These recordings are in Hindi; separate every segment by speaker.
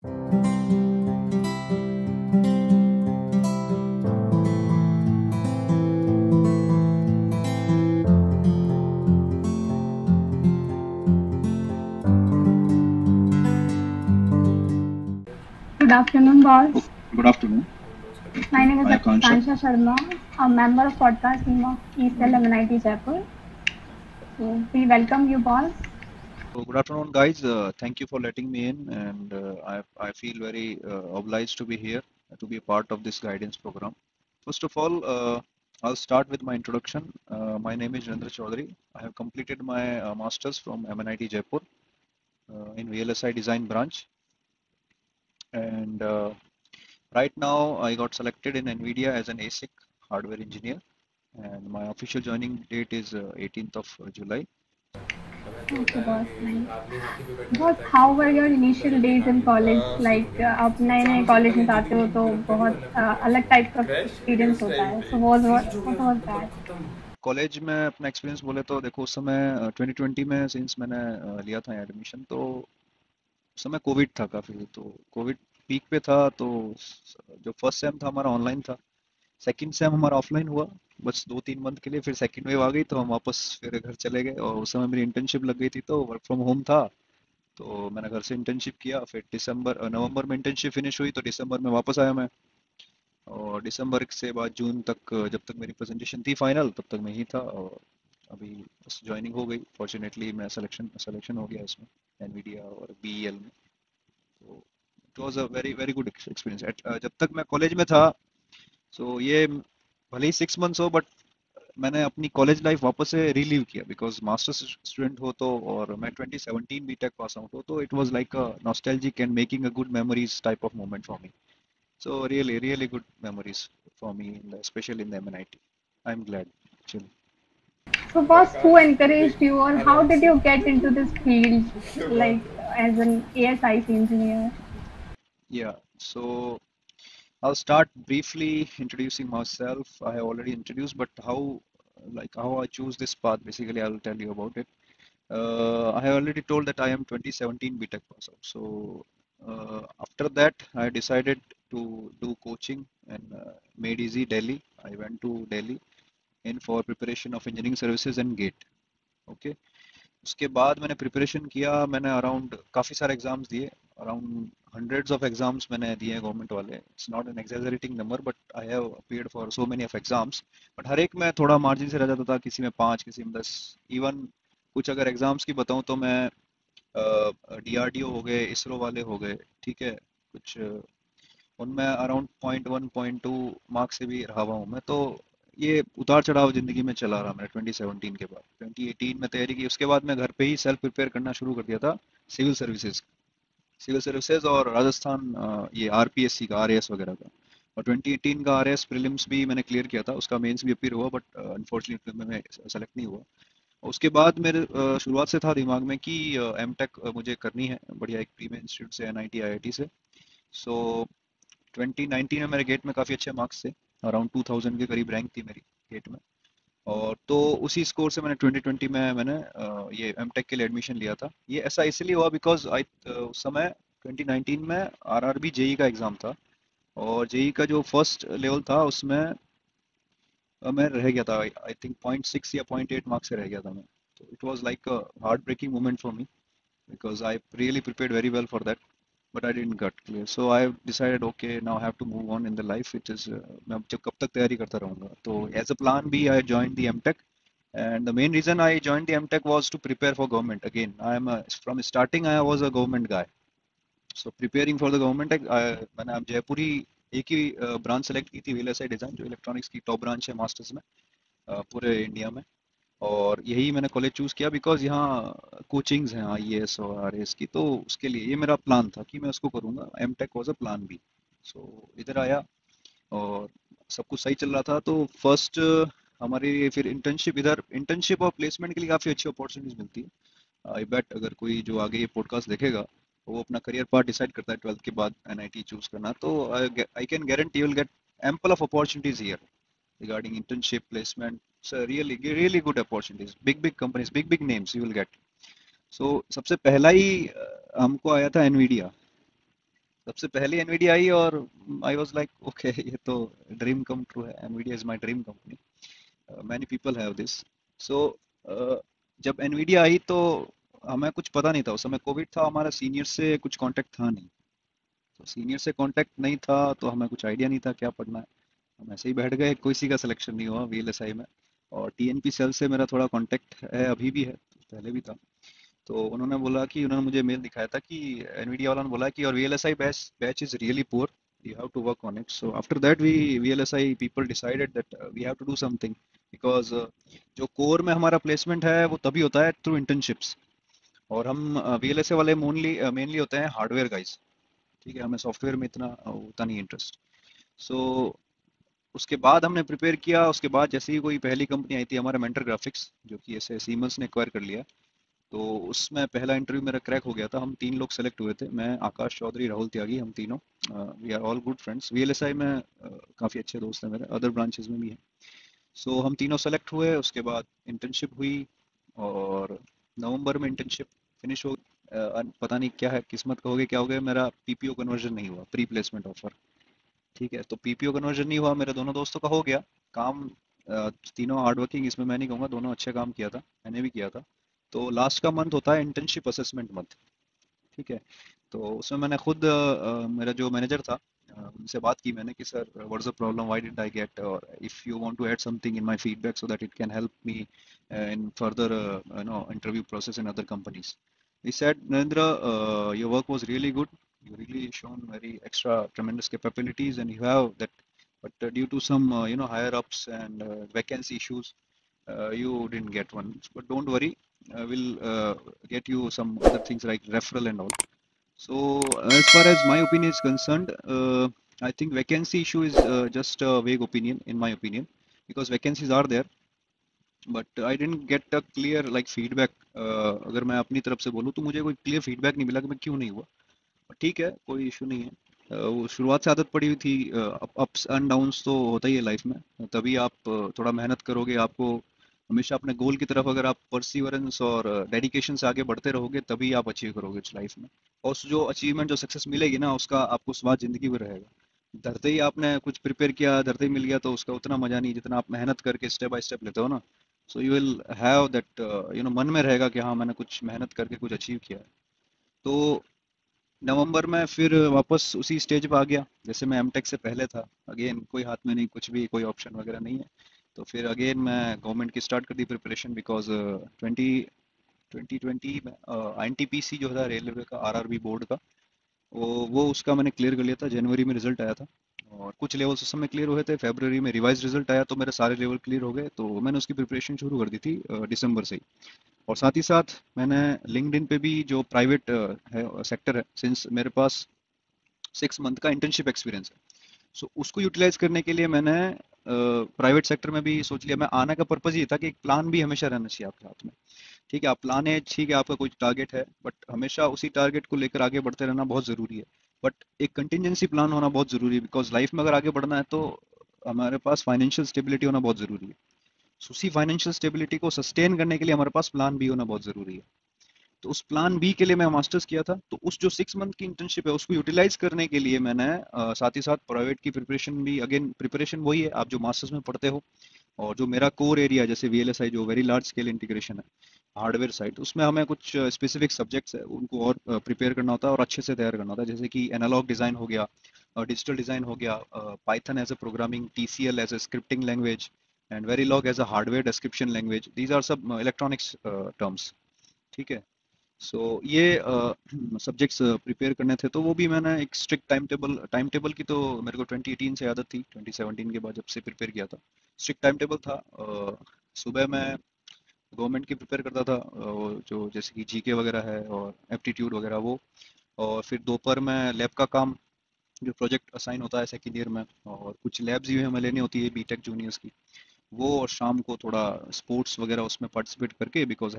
Speaker 1: Good afternoon, boss.
Speaker 2: Good afternoon.
Speaker 1: My name is
Speaker 2: I Akansha.
Speaker 1: Akansha Sharma, a member of podcast team of East MNIT Jaipur. So we welcome you, boss.
Speaker 2: So good afternoon, guys. Thank you for letting me in, and I feel very obliged to be here to be a part of this guidance program. First of all, I'll start with my introduction. My name is Narendra Chaudhary. I have completed my masters from MNIT Jaipur in VLSI Design branch, and right now I got selected in NVIDIA as an ASIC hardware engineer, and my official joining date is 18th of July.
Speaker 1: Okay, boss. Nice. Boss, how were your initial days in college? Like आप नए नए कॉलेज में जाते हो तो बहुत अलग टाइप का एक्सपीरियंस होता है. So what was that?
Speaker 2: College में अपना एक्सपीरियंस बोले तो देखो उस समय 2020 में सिंस मैंने लिया था एडमिशन तो उस समय कोविड था काफ़ी तो कोविड पीक पे था तो जो फर्स्ट सेम था हमारा ऑनलाइन था सेकंड सेम हमारा ऑफलाइन हुआ बस 2-3 मंथ के लिए फिर सेकंड वेव आ गई तो हम वापस फिर घर चले गए और उस समय मेरी इंटर्नशिप लग गई थी तो वर्क फ्रॉम होम था तो मैंने घर से इंटर्नशिप किया फिर नवंबर में इंटर्नशिप फिनिश हुई तो दिसंबर में वापस आया मैं और दिसंबर से बाद जून तक जब तक मेरी प्रेजेंटेशन थी फाइनल तब तक मैं ही था और अभी बस ज्वाइनिंग हो गई फॉर्चुनेटली मैं सिलेक्शन हो गया इसमें एनवीडिया और बीईएल में तो it was a very very good experience जब तक मैं कॉलेज में था सो ये भले ही 6 मंथ्स हो बट मैंने अपनी कॉलेज लाइफ वापस से रिलीव किया बिकॉज मास्टर्स स्टूडेंट हो तो और मैं 2017 बीटेक पास आउट हो तो it was like a nostalgic and making a good memories type of moment for me. So really good memories for me, especially in the MNIT. I'm glad, actually.
Speaker 1: So boss, who encouraged you, or how did you get into this field, like as an ASIC engineer?
Speaker 2: Yeah. So I'll start briefly introducing myself. I have already introduced, but how I choose this path, basically, I'll tell you about it. I have already told that I am 2017 BTech pass out. So after that, I decided to do coaching and Made Easy Delhi. I went to Delhi in for preparation of engineering services and GATE. Okay. उसके बाद मैंने प्रिपरेशन किया मैंने अराउंड काफ़ी सारे एग्जाम्स दिए अराउंड हंड्रेड्स ऑफ एग्जाम्स मैंने दिए हैं गवर्नमेंट वाले it's not an exaggerating number but I have appeared for so many of exams but हर एक में थोड़ा मार्जिन से रह जाता था किसी में 5 किसी में 10 इवन कुछ अगर एग्जाम्स की बताऊं तो मैं डीआरडीओ हो गए इसरो वाले हो गए ठीक है कुछ उनमें अराउंड 0.1 0.2 मार्क्स से भी रहा हुआ हूँ मैं तो ये उतार चढ़ाव जिंदगी में चला रहा मैंने 2017 के बाद 2018 में तैयारी की उसके बाद मैं घर पे ही सेल्फ प्रिपेयर करना शुरू कर दिया था सिविल सर्विसेज सिविल सर्विसेज और राजस्थान ये आरपीएससी का आरएएस वगैरह का और 2018 का आरएएस प्रीलिम्स भी मैंने क्लियर किया था उसका मेंस भी अपीयर हुआ बट अनफॉर्चुनेटली मैं सेलेक्ट नहीं हुआ उसके बाद मेरे शुरुआत से था दिमाग में कि एमटेक मुझे करनी है बढ़िया एक प्रीमियम इंस्टीट्यूट से एनआईटी आईआईटी से सो 2019 में मेरे गेट में काफ़ी अच्छे मार्क्स थे अराउंड 2000 के करीब रैंक थी मेरी गेट में और तो उसी स्कोर से मैंने 2020 में मैंने ये एमटेक के लिए एडमिशन लिया था ये ऐसा इसलिए हुआ बिकॉज आई उस समय 2019 में आरआरबी जेई का एग्ज़ाम था और जेई का जो फर्स्ट लेवल था उसमें मैं रह गया था आई थिंक 0.6 या 0.8 मार्क्स से रह गया था मैं तो it was like a heartbreaking moment for me because I really prepared very well for that, but I didn't get clear. So I decided, okay, now I have to move on in the life. It is मैं अब जब कब तक तैयारी करता रहूँगा. तो as a plan B, I joined the MTech, and the main reason I joined the MTech was to prepare for government. Again, from starting I was a government guy. So preparing for the government, मैंने अब जयपुर ही एक ही ब्रांच सेलेक्ट की थी वीएलएसआई डिजाइन जो इलेक्ट्रॉनिक्स की टॉप ब्रांच है मास्टर्स में पूरे इंडिया में और यही मैंने कॉलेज चूज किया बिकॉज यहाँ कोचिंग्स हैं आईएएस और आरएएस की तो उसके लिए ये मेरा प्लान था कि मैं उसको करूँगा M tech was a plan B so इधर आया और सब कुछ सही चल रहा था तो फर्स्ट हमारी फिर इंटर्नशिप और प्लेसमेंट के लिए काफ़ी अच्छी अपॉर्चुनिटीज मिलती है आई बेट अगर कोई जो आगे ये पॉडकास्ट देखेगा वो अपना करियर पाथ डिसाइड करता है 12th के बाद एनआईटी चूज करना तो I can guarantee you will get ample of opportunities here regarding internship placement. So really good opportunities. Big companies, big names you will get. So सबसे पहला ही हमको आया था एनवीडिया सबसे पहले एनवीडिया आई और आई वाज लाइक ओके, ये तो ड्रीम कम ट्रू है, Nvidia is my dream company, many people have this. So जब एनवीडिया आई तो हमें कुछ पता नहीं था, उस समय कोविड था, हमारा सीनियर से कुछ कांटेक्ट था नहीं। तो सीनियर से कांटेक्ट नहीं था तो हमें कुछ आइडिया नहीं था क्या पढ़ना है, हम ऐसे ही बैठ गए, किसी का सिलेक्शन नहीं हुआ वीएलएसआई में। और टीएनपी सेल से मेरा थोड़ा कांटेक्ट है, अभी भी है, पहले भी था। तो उन्होंने बोला कि उन्होंने मुझे मेल दिखाया था कि एनवीडिया वालों ने बोला कि और VLSI batch batch is really poor, you have to work on it. So after that we VLSI people decided that we have to do something because जो कोर में हमारा प्लेसमेंट है वो तभी होता है थ्रू इंटर्नशिप्स। और हम VLSI वाले मेनली होते हैं हार्डवेयर गाइस, ठीक है, हमें सॉफ्टवेयर में इतना होता नहीं इंटरेस्ट। सो उसके बाद हमने प्रिपेयर किया, उसके बाद जैसे ही कोई पहली कंपनी आई थी हमारा मेंटर ग्राफिक्स, जो कि ऐसे सीमंस ने एक्वायर कर लिया, तो उसमें पहला इंटरव्यू मेरा क्रैक हो गया था। हम 3 लोग सेलेक्ट हुए थे, मैं, आकाश चौधरी, राहुल त्यागी, हम तीनों। We are all good friends, VLSI में काफ़ी अच्छे दोस्त हैं मेरे, अदर ब्रांचेस में भी हैं। सो हम तीनों सेलेक्ट हुए, उसके बाद इंटर्नशिप हुई और नवंबर में इंटर्नशिप फिनिश हो। पता नहीं क्या है, किस्मत कहोगे क्या हो गया, मेरा पीपीओ कन्वर्जन नहीं हुआ, प्री प्लेसमेंट ऑफर। ठीक है, तो पीपीओ कन्वर्जन नहीं हुआ, मेरे दोनों दोस्तों का हो गया काम। तीनों हार्ड वर्किंग, इसमें मैं नहीं कहूँगा, दोनों अच्छे काम किया था, मैंने भी किया था। तो लास्ट का मंथ होता है इंटर्नशिप असेसमेंट मंथ, ठीक है। तो उसमें मैंने खुद मेरा जो मैनेजर था उनसे बात की मैंने कि sir what's the problem, why did I get, और if you want to add something in my feedback so that it can help me in further interview process in other companies. He said, Narendra, your work was really good. You really shown very extra tremendous capabilities, and you have that. But due to some, higher ups and vacancy issues, you didn't get one. But don't worry, we'll get you some other things like referral and all. So, as far as my opinion is concerned, I think vacancy issue is just a vague opinion, in my opinion, because vacancies are there, but I didn't get a clear like feedback. अगर मैं अपनी तरफ से बोलूँ तो मुझे कोई क्लियर फीडबैक नहीं मिला कि मैं क्यों नहीं हुआ। ठीक है, कोई इशू नहीं है। वो शुरुआत से आदत पड़ी हुई थी, अप्स एंड डाउन्स तो होता ही है लाइफ में। तभी आप थोड़ा मेहनत करोगे, आपको हमेशा अपने गोल की तरफ अगर आप परसिवरेंस और डेडिकेशन से आगे बढ़ते रहोगे तभी आप अचीव करोगे उस लाइफ में। और उस जो अचीवमेंट, जो सक्सेस मिलेगी ना, उसका आपको स्वाद जिंदगी भर रहेगा। धरते ही आपने कुछ प्रिपेयर किया, धरते ही मिल गया, तो उसका उतना मजा नहीं जितना आप मेहनत करके स्टेप बाय स्टेप लेते हो ना। So you will have that, मन में रहेगा कि हाँ मैंने कुछ मेहनत करके कुछ अचीव किया है। तो नवंबर में फिर वापस उसी स्टेज पे आ गया जैसे मैं एमटेक से पहले था। अगेन कोई हाथ में नहीं, कुछ भी कोई ऑप्शन वगैरह नहीं है। तो फिर अगेन मैं गवर्नमेंट की स्टार्ट कर दी प्रिपरेशन, बिकॉज 2020 में एनटीपीसी जो था रेलवे का, आरआरबी बोर्ड का, वो उसका मैंने क्लियर कर लिया था। जनवरी में रिजल्ट आया था और कुछ लेवल्स उस समय क्लियर हुए थे। फरवरी में रिवाइज रिजल्ट आया तो मेरे सारे लेवल क्लियर हो गए, तो मैंने उसकी प्रिपरेशन शुरू कर दी थी दिसंबर से ही। और साथ ही साथ मैंने लिंक्डइन पे भी जो प्राइवेट है सेक्टर है, सिंस मेरे पास 6 मंथ का इंटर्नशिप एक्सपीरियंस है, सो उसको यूटिलाइज करने के लिए मैंने प्राइवेट सेक्टर में भी सोच लिया। मैं आने का पर्पज ये था कि एक प्लान भी हमेशा रहना चाहिए आपके हाथ में। ठीक है, आप प्लान है, ठीक है, आपका कोई टारगेट है, बट हमेशा उसी टारगेट को लेकर आगे बढ़ते रहना बहुत ज़रूरी है। बट एक कंटिजेंसी प्लान होना बहुत ज़रूरी है, बिकॉज लाइफ में अगर आगे बढ़ना है तो हमारे पास फाइनेंशियल स्टेबिलिटी होना बहुत ज़रूरी है। So, उसी फाइनेंशियल स्टेबिलिटी को सस्टेन करने के लिए हमारे पास प्लान बी होना बहुत ज़रूरी है। तो उस प्लान बी के लिए मैं मास्टर्स किया था, तो उस जो 6 मंथ की इंटर्नशिप है उसको यूटिलाइज करने के लिए मैंने साथ ही साथ प्राइवेट की प्रिपरेशन भी, अगेन प्रिपरेशन वही है आप जो मास्टर्स में पढ़ते हो। और जो मेरा कोर एरिया है जैसे वीएलएसआई जो वेरी लार्ज स्केल इंटीग्रेशन है, हार्डवेयर साइड, उसमें हमें कुछ स्पेसिफिक सब्जेक्ट्स है उनको और प्रिपेयर करना होता है और अच्छे से तैयार करना होता है, जैसे कि एनालॉग डिज़ाइन हो गया, डिजिटल डिज़ाइन हो गया, Python as a programming, TCL as a scripting language, and Verilog as a hardware description language. These are सब इलेक्ट्रॉनिक्स टर्म्स, ठीक है। सो ये सब्जेक्ट्स प्रिपेयर करने थे, तो वो भी मैंने एक स्ट्रिक्ट टाइम टेबल की तो मेरे को 2018 से आदत थी, 2017 के बाद जब से प्रिपेयर किया था स्ट्रिक्ट टाइम टेबल था। सुबह मैं गवर्नमेंट की प्रिपेयर करता था, जो जैसे कि जीके वगैरह है और एप्टीट्यूड वगैरह वो। और फिर दोपहर में लैब का काम, जो प्रोजेक्ट असाइन होता है सेकेंड ईयर में, और कुछ लैब्स भी हमें लेनी होती है बीटेक जूनियर्स की, वो। और शाम को थोड़ा स्पोर्ट्स वगैरह उसमें पार्टिसिपेट करके, because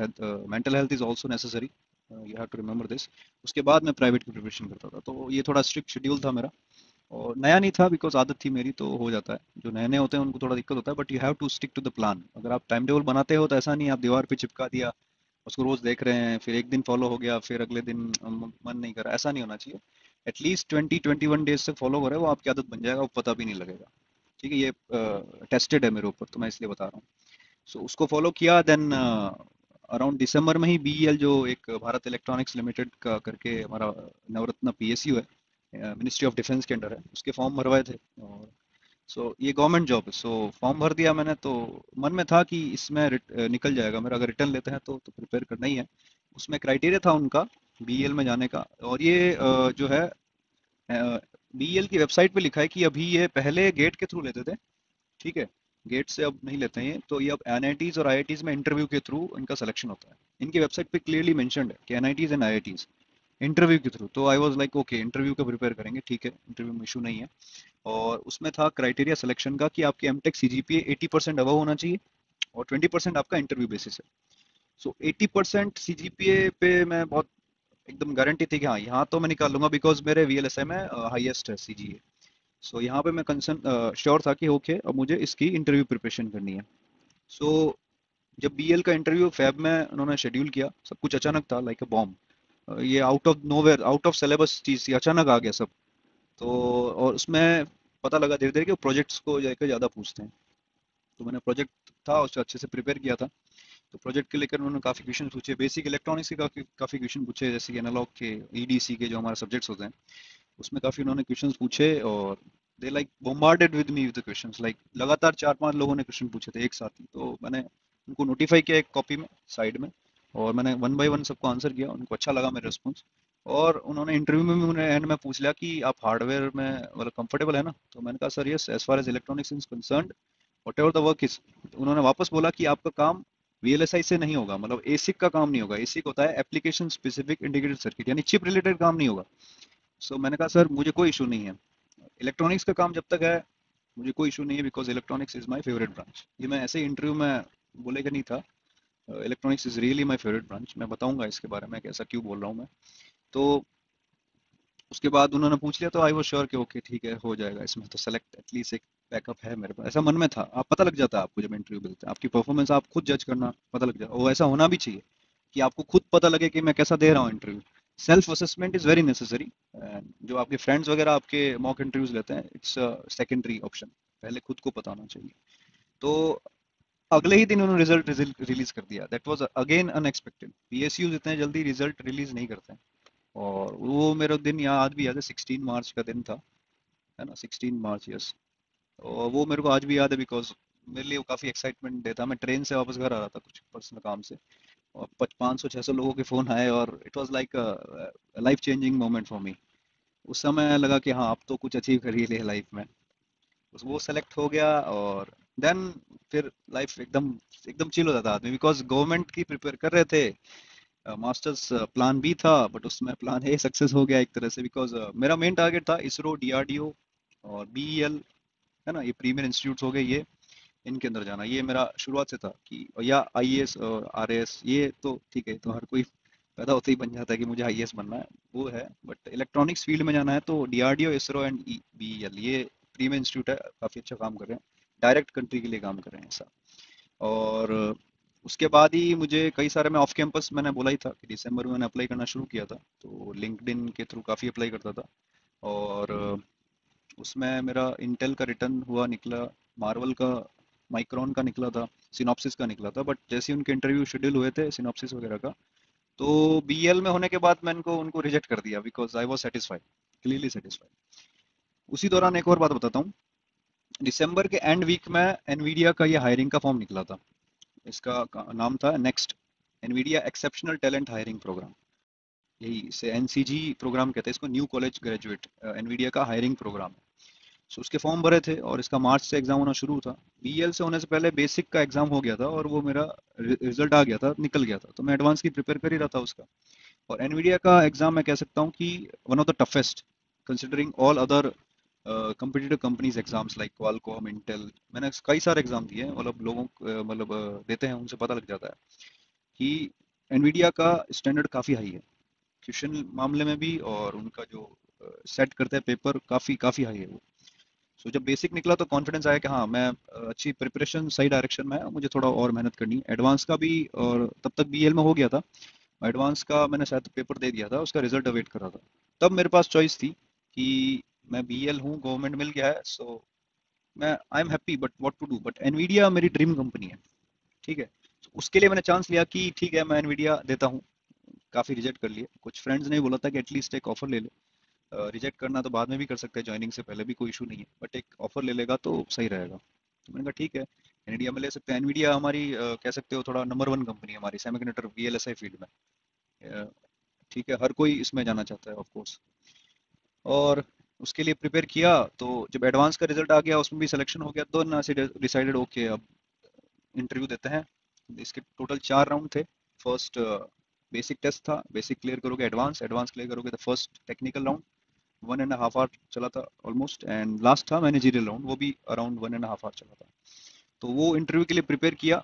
Speaker 2: mental health is also necessary, you have to remember this. उसके बाद मैं प्राइवेट की प्रिपरेशन करता था, तो ये थोड़ा स्ट्रिक्ट शेड्यूल था मेरा। और नया नहीं था, बिकॉज आदत थी मेरी, तो हो जाता है। जो नए नए होते हैं उनको थोड़ा दिक्कत होता है, but you have to stick to the plan. अगर आप टाइम टेबल बनाते हो तो ऐसा नहीं आप दीवार पे चिपका दिया, उसको रोज देख रहे हैं, फिर एक दिन फॉलो हो गया, फिर अगले दिन मन नहीं कर रहा, ऐसा नहीं होना चाहिए। एटलीस्ट 20-21 डेज से फॉलो करें, वो आपकी आदत बन जाएगा, वो पता भी नहीं लगेगा। ठीक है, ये टेस्टेड है मेरे ऊपर, तो मैं इसलिए बता रहा हूँ। सो उसको फॉलो किया, देन अराउंड दिसंबर में ही बीईएल, जो एक भारत इलेक्ट्रॉनिक्स लिमिटेड का करके हमारा नवरत्न पीएसयू है, मिनिस्ट्री ऑफ डिफेंस के अंडर है, उसके फॉर्म भरवाए थे। और सो ये गवर्नमेंट जॉब है, सो फॉर्म भर दिया मैंने। तो मन में था कि इसमें निकल जाएगा मेरा, अगर रिटर्न लेते हैं तो प्रिपेयर करना ही है। उसमें क्राइटेरिया था उनका बीईएल में जाने का, और ये जो है बीईएल की वेबसाइट पे लिखा है कि अभी ये पहले गेट के थ्रू लेते थे, ठीक है, गेट से अब नहीं लेते हैं ये, तो ये अब एनआईटीज और आईआईटीज में इंटरव्यू के थ्रू इनका सिलेक्शन होता है। इनकी वेबसाइट पे क्लियरली मेंशन्ड है कि एनआईटीज एंड आईआईटीज इंटरव्यू के थ्रू। तो I was like okay, interview का प्रिपेयर करेंगे, ठीक है, इंटरव्यू में इशू नहीं है। और उसमें था क्राइटेरिया सिलेक्शन का कि आपकी एमटेक सीजीपीए 80% अबव होना चाहिए, और 20% आपका इंटरव्यू बेसिस है। सो 80% सीजीपीए पे मैं बहुत एकदम गारंटी थी कि हाँ, यहाँ तो मैं निकाल लूंगा, बिकॉज मेरे वीएलएसआई में हाईएस्ट है सीजीए। सो यहाँ पे मैं कंसर्न श्योर था कि ओके, अब मुझे इसकी इंटरव्यू प्रिपरेशन करनी है। सो जब बीएल का इंटरव्यू फैब में उन्होंने शेड्यूल किया, सब कुछ अचानक था, लाइक अ बॉम्ब। ये out of nowhere, out of syllabus चीज थी, अचानक आ गया सब। तो और उसमें पता लगा धीरे धीरे कि प्रोजेक्ट्स को लेकर ज़्यादा पूछते हैं। तो मैंने प्रोजेक्ट था उससे अच्छे से प्रिपेयर किया था। तो प्रोजेक्ट के लेकर उन्होंने काफ़ी क्वेश्चन पूछे, बेसिक इलेक्ट्रॉनिक्स के काफ़ी काफ़ी क्वेश्चन पूछे, जैसे कि एनालॉग के, ईडीसी के जो हमारे सब्जेक्ट्स होते हैं, उसमें काफ़ी उन्होंने क्वेश्चंस पूछे। और they like bombarded with me with questions, like लगातार 4-5 लोगों ने क्वेश्चन पूछे थे एक साथ ही। तो मैंने उनको नोटिफाई किया एक कॉपी में, साइड में, और मैंने वन बाय वन सबको आंसर किया। उनको अच्छा लगा मेरा रिस्पॉन्स। और उन्होंने इंटरव्यू में भी उन्हें एंड में पूछ लिया कि आप हार्डवेयर में मतलब कंफर्टेबल है ना। तो मैंने कहा sir yes, as far as electronics is concerned, whatever the work is. उन्होंने वापस बोला कि आपका काम वीएलएसआई से नहीं होगा, मतलब एसिक का काम नहीं होगा। एसिक होता है एप्लीकेशन स्पेसिफिक इंटीग्रेटेड सर्किट, यानी चिप रिलेटेड काम नहीं होगा। सो मैंने कहा सर मुझे कोई इशू नहीं है, इलेक्ट्रॉनिक्स का काम जब तक है मुझे कोई इशू नहीं है, because electronics is my favourite branch. ये मैं ऐसे ही इंटरव्यू में बोलेगा नहीं था, electronics is really my favourite branch. मैं बताऊंगा इसके बारे में कैसा क्यों बोल रहा हूँ मैं। तो उसके बाद उन्होंने पूछ लिया, तो आई वाज श्योर कि ओके ठीक है, हो जाएगा इसमें तो सेलेक्ट, एटलीस्ट एक बैकअप है मेरे पास, ऐसा मन में था। आप पता लग जाता है आपको जब इंटरव्यू मिलता है, आपकी परफॉर्मेंस आप खुद जज करना पता लग जाए, और ऐसा होना भी चाहिए कि आपको खुद पता लगे कि मैं कैसा दे रहा हूँ interview. Self assessment is very necessary. जो आपके फ्रेंड्स वगैरह आपके मॉक इंटरव्यूज लेते हैं, इट्स सेकेंडरी ऑप्शन, पहले खुद को पता होना चाहिए। तो अगले ही दिन उन्होंने रिजल्ट रिलीज कर दिया, that was again unexpected. PSU इतने जल्दी रिजल्ट रिलीज नहीं करते हैं। और वो मेरा दिन याद भी याद है, 16 मार्च का दिन था, है ना, 16 मार्च, यस। और वो मेरे को आज भी याद है, बिकॉज मेरे लिए वो काफ़ी एक्साइटमेंट डे था। मैं ट्रेन से वापस घर आ रहा था कुछ पर्सनल काम से, और 500-600 लोगों के फ़ोन आए, और it was like life changing moment for मी। उस समय लगा कि हाँ, अब तो कुछ अचीव कर ही लिया लाइफ में। बस वो सेलेक्ट हो गया, और देन फिर लाइफ एकदम एकदम चिल हो जाता आदमी, बिकॉज गवर्नमेंट की प्रिपेयर कर रहे थे। मास्टर्स प्लान बी था, बट उसमें प्लान ए सक्सेस हो गया एक तरह से, बिकॉज मेरा मेन टारगेट था इसरो, डीआरडीओ और बीईएल, है ना, ये प्रीमियर इंस्टीट्यूट्स हो गए, ये इनके अंदर जाना, ये मेरा शुरुआत से था कि, या आईएएस और आरएएस, ये तो ठीक है, तो हर कोई पैदा होते ही बन जाता है कि मुझे आईएएस बनना है, वो है। बट इलेक्ट्रॉनिक्स फील्ड में जाना है तो डीआरडीओ, इसरो एंड बीईएल, ये प्रीमियर इंस्टीट्यूट है, काफ़ी अच्छा काम कर रहे हैं, डायरेक्ट कंट्री के लिए काम कर रहे हैं ऐसा। और उसके बाद ही मुझे कई सारे, मैं ऑफ कैंपस मैंने बोला ही था कि दिसंबर में मैंने अप्लाई करना शुरू किया था, तो लिंक्डइन के थ्रू काफ़ी अप्लाई करता था। और उसमें मेरा इंटेल का रिटर्न हुआ, निकला, मार्वल का, माइक्रोन का निकला था, सिनॉप्सिस का निकला था। बट जैसे ही उनके इंटरव्यू शेड्यूल हुए थे सिनॉप्सिस वगैरह का, तो बीएल में होने के बाद मैं उनको उनको रिजेक्ट कर दिया, because I was satisfied, clearly satisfied. उसी दौरान एक और बात बताता हूँ, दिसंबर के एंड वीक में एनवीडिया का ये हायरिंग का फॉर्म निकला था। इसका नाम था next, Nvidia exceptional talent hiring program. यही इसे एनसीजी प्रोग्राम कहते हैं, इसको न्यू कॉलेज ग्रेजुएट एनवीडिया का हायरिंग प्रोग्राम है। सो उसके फॉर्म भरे थे, और इसका मार्च से एग्जाम होना शुरू था। बीएल से होने से पहले बेसिक का एग्जाम हो गया था, और वो मेरा रिजल्ट आ गया था, निकल गया था, तो मैं एडवांस की प्रिपेयर कर ही रहा था उसका। और एनवीडिया का एग्जाम मैं कह सकता हूँ कि one of the toughest, considering all other competitive companies exams like Qualcomm, Intel. मैंने कई सारे एग्जाम दिए हैं, मतलब लोगों मतलब देते हैं, उनसे पता लग जाता है कि एनवीडिया का स्टैंडर्ड काफ़ी हाई है, क्वेश्चन मामले में भी, और उनका जो सेट करते हैं पेपर, काफ़ी काफ़ी हाई है वो। सो जब बेसिक निकला तो कॉन्फिडेंस आया कि हाँ, मैं अच्छी प्रिपरेशन सही डायरेक्शन में है, मुझे थोड़ा और मेहनत करनी है, एडवांस का भी। और तब तक बीएल में हो गया था, एडवांस का मैंने शायद पेपर दे दिया था, उसका रिजल्ट अवेट कर रहा था। तब मेरे पास चॉइस थी कि मैं बीएल हूँ, गवर्नमेंट मिल गया है, सो मैं I am happy, but what to do, but Nvidia मेरी ड्रीम कंपनी है। ठीक है, तो उसके लिए मैंने चांस लिया कि ठीक है मैं एनवीडिया देता हूँ। काफ़ी रिजेक्ट कर लिए, कुछ फ्रेंड्स ने भी बोला था कि एटलीस्ट एक ऑफर ले ले, रिजेक्ट करना तो बाद में भी कर सकते हैं, ज्वाइनिंग से पहले भी कोई इशू नहीं है, बट एक ऑफर ले लेगा तो सही रहेगा। तो मैंने कहा ठीक है, एनवीडिया में ले सकते हैं। एनवीडिया हमारी कह सकते हो थोड़ा नंबर वन कंपनी है हमारी सेमीकंडक्टर वीएलएसआई फील्ड में। अ, ठीक है, हर कोई इसमें जाना चाहता है ऑफ कोर्स। और उसके लिए प्रिपेयर किया, तो जब एडवांस का रिजल्ट आ गया उसमें भी सिलेक्शन हो गया, तो ना से डिसाइडेड ओके अब इंटरव्यू देते हैं। इसके टोटल 4 राउंड थे। फर्स्ट बेसिक टेस्ट था, बेसिक क्लियर करोगे एडवांस, एडवांस क्लियर करोगे तो फर्स्ट टेक्निकल राउंड, 1.5 आवर चला था ऑलमोस्ट, एंड लास्ट था मैनेजरियल राउंड, वो भी अराउंड 1.5 आवर चला था। तो वो इंटरव्यू के लिए प्रिपेयर किया।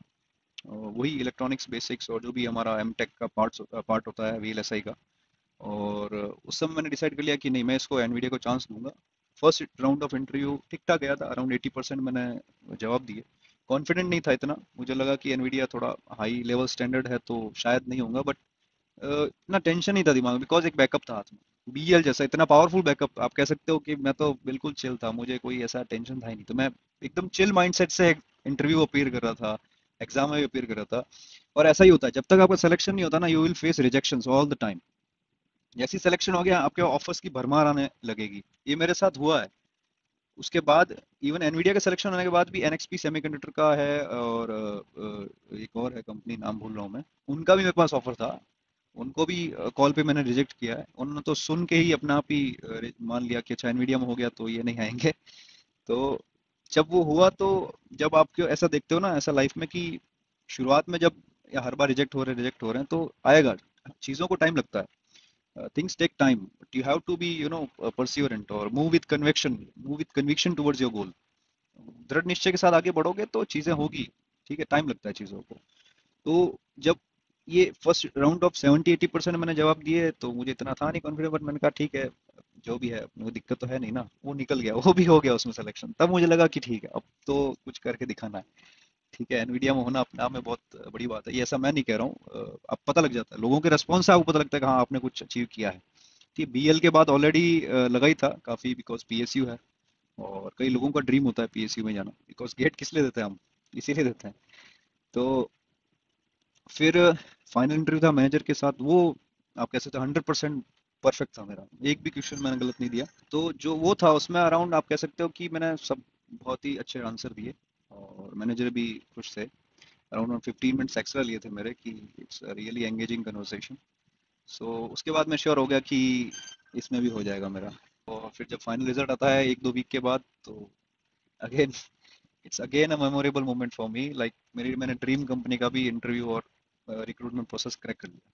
Speaker 2: वही इलेक्ट्रॉनिक्स बेसिक्स और जो भी हमारा एम टेक का पार्ट होता है वीएलएसआई का। और उस समय मैंने डिसाइड कर लिया कि नहीं, मैं इसको एनवीडिया को चांस दूंगा। फर्स्ट राउंड ऑफ इंटरव्यू ठीक ठाक गया था, अराउंड 80% मैंने जवाब दिए। कॉन्फिडेंट नहीं था इतना, मुझे लगा कि एनवीडिया थोड़ा हाई लेवल स्टैंडर्ड है तो शायद नहीं होगा, बट इतना टेंशन नहीं था दिमाग में, बिकॉज एक बैकअप था हाथ में। बीएल जैसा इतना पावरफुल बैकअप, आप कह सकते हो कि मैं तो बिल्कुल चिल था, मुझे कोई ऐसा टेंशन था ही नहीं, तो मैं एकदम चिल माइंडसेट से इंटरव्यू अपीयर कर रहा था, एग्जाम में भी अपीयर कर रहा था। और ऐसा ही होता है, जब तक आपका सिलेक्शन नहीं होता ना, you will face rejections all the time. जैसी सिलेक्शन हो गया आपके ऑफर्स की भरमार आने लगेगी, ये मेरे साथ हुआ है। उसके बाद इवन एनवीडिया का सिलेक्शन होने के बाद भी एनएक्सपी सेमीकंडक्टर का है, और एक और है कंपनी, नाम भूल रहा हूँ मैं, उनका भी मेरे पास ऑफर था। उनको भी कॉल पे मैंने रिजेक्ट किया है, उन्होंने तो सुन के ही अपना आप ही मान लिया कि अच्छा एनवीडिया में हो गया तो ये नहीं आएंगे। तो जब वो हुआ तो, जब आप क्यों ऐसा देखते हो ना, ऐसा लाइफ में कि शुरुआत में जब या हर बार रिजेक्ट हो रहे हैं तो आएगा, चीज़ों को टाइम लगता है, things take time, but you have to be perseverant or move with conviction towards your goal। दृढ़ निश्चय के साथ आगे बढ़ोगे तो चीजें होगी। ठीक है, टाइम लगता है चीजों को। तो जब ये फर्स्ट राउंड ऑफ 70-80% मैंने जवाब दिए तो मुझे इतना था नहीं कॉन्फिडेंस, बट मैंने कहा ठीक है, जो भी है मुझे दिक्कत तो है नहीं ना, वो निकल गया, वो भी हो गया उसमें सिलेक्शन। तब मुझे लगा कि ठीक है, अब तो कुछ करके दिखाना है। ठीक है, एनवीडिया में होना अपने आप में बहुत बड़ी बात है, ये ऐसा मैं नहीं कह रहा हूँ, अब पता लग जाता है लोगों के रिस्पॉन्स से, आपको पता लगता है कि हाँ आपने कुछ अचीव किया है। ठीक, बीएल के बाद ऑलरेडी लगा ही था काफी, बिकॉज पीएसयू है, और कई लोगों का ड्रीम होता है पीएसयू में जाना, बिकॉज गेट किस लिए देते हैं हम, इसीलिए देते हैं। तो फिर फाइनल इंटरव्यू था मैनेजर के साथ, वो आप कह सकते हो 100% परफेक्ट था मेरा, एक भी क्वेश्चन मैंने गलत नहीं दिया। तो जो वो था उसमें अराउंड आप कह सकते हो कि मैंने सब बहुत ही अच्छे आंसर दिए, और मैनेजर भी खुश थे। अराउंड 15 मिनट्स एक्स्ट्रा लिए थे मेरे, कि इट्स रियली एंगेजिंग कन्वर्सेशन। सो उसके बाद मैं श्योर हो गया कि इसमें भी हो जाएगा मेरा। और फिर जब फाइनल रिजल्ट आता है 1-2 वीक के बाद, तो again it's again a memorable moment for me, like मेरी मैंने ड्रीम कंपनी का भी इंटरव्यू और रिक्रूटमेंट प्रोसेस क्रैक कर लिया।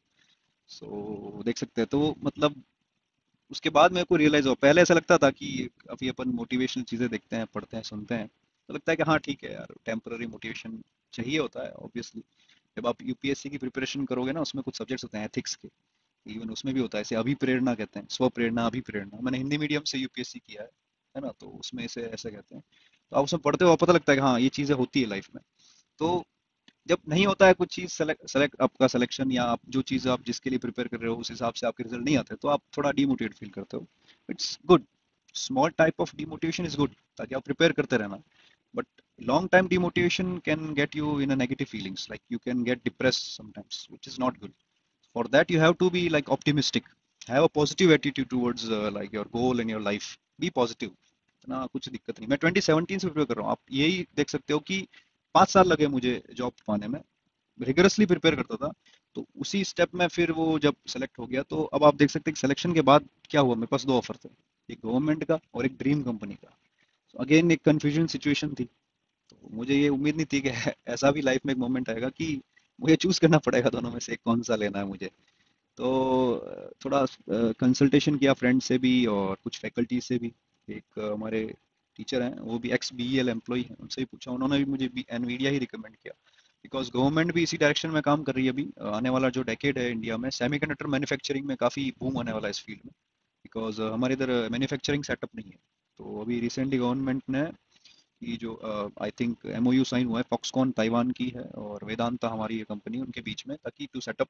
Speaker 2: सो देख सकते हैं, तो मतलब उसके बाद मेरे को रियलाइज हुआ, पहले ऐसा लगता था कि अभी अपन मोटिवेशनल चीजें देखते हैं, पढ़ते हैं, सुनते हैं, तो लगता है कि हाँ ठीक है यार, टेम्पररी मोटिवेशन चाहिए होता है ऑब्वियसली। जब आप यूपीएससी की प्रिपरेशन करोगे ना, उसमें कुछ सब्जेक्ट्स होते हैं एथिक्स के, इवन उसमें भी होता है, ऐसे अभिप्रेरणा कहते हैं, स्व प्रेरणा, अभिप्रेरणा, मैंने हिंदी मीडियम से यूपीएससी किया है ना, तो उसमें इसे ऐसे कहते हैं। तो आप उसमें पढ़ते हो, पता लगता है कि हाँ ये चीजें होती है लाइफ में। तो जब नहीं होता है कुछ चीज, सेलेक्ट आपका सिलेक्शन, या आप जो चीज आप जिसके लिए प्रिपेयर कर रहे हो उस हिसाब से आपके रिजल्ट नहीं आते, तो आप थोड़ा डिमोटिवेट फील करते हो। It's good, small type of demotivation is good, ताकि आप प्रिपेयर करते रहना। But long time demotivation can get you in a negative feelings, like you can get depressed sometimes, which is not good. For that you have to be like optimistic, have a positive attitude towards like your goal and your life, be positive। इतना कुछ दिक्कत नहीं, मैं 2017 से प्रिपेयर कर रहा हूँ, आप यही देख सकते हो कि 5 साल लगे मुझे जॉब पाने में, रिगरसली प्रिपेयर करता था। तो उसी स्टेप में फिर वो जब सेलेक्ट हो गया, तो अब आप देख सकते हैं कि सिलेक्शन के बाद क्या हुआ, मेरे पास 2 ऑफर थे, एक गवर्नमेंट का और एक ड्रीम कंपनी का। तो अगेन एक कंफ्यूजन सिचुएशन थी। तो मुझे ये उम्मीद नहीं थी कि ऐसा भी लाइफ में एक मोमेंट आएगा कि मुझे चूज करना पड़ेगा दोनों में से एक, कौन सा लेना है मुझे। तो थोड़ा कंसल्टेशन किया फ्रेंड से भी और कुछ फैकल्टी से भी। एक हमारे टीचर हैं, वो भी एक्स बीईएल एम्प्लॉय हैं, उनसे भी पूछा, उन्होंने भी मुझे भी एनवीडिया ही रिकमेंड किया, बिकॉज गवर्नमेंट भी इसी डायरेक्शन में काम कर रही है अभी। आने वाला जो डेकेड है इंडिया में, सेमीकंडक्टर मैन्युफैक्चरिंग में काफ़ी बूम आने वाला है इस फील्ड में, बिकॉज हमारे इधर मैन्युफैक्चरिंग सेटअप नहीं है। तो अभी रिसेंटली गवर्नमेंट ने कि जो आई थिंक एमओयू साइन हुआ है, फॉक्सकॉन ताइवान की है और वेदांता हमारी ये कंपनी उनके बीच में, ताकि टू सेटअप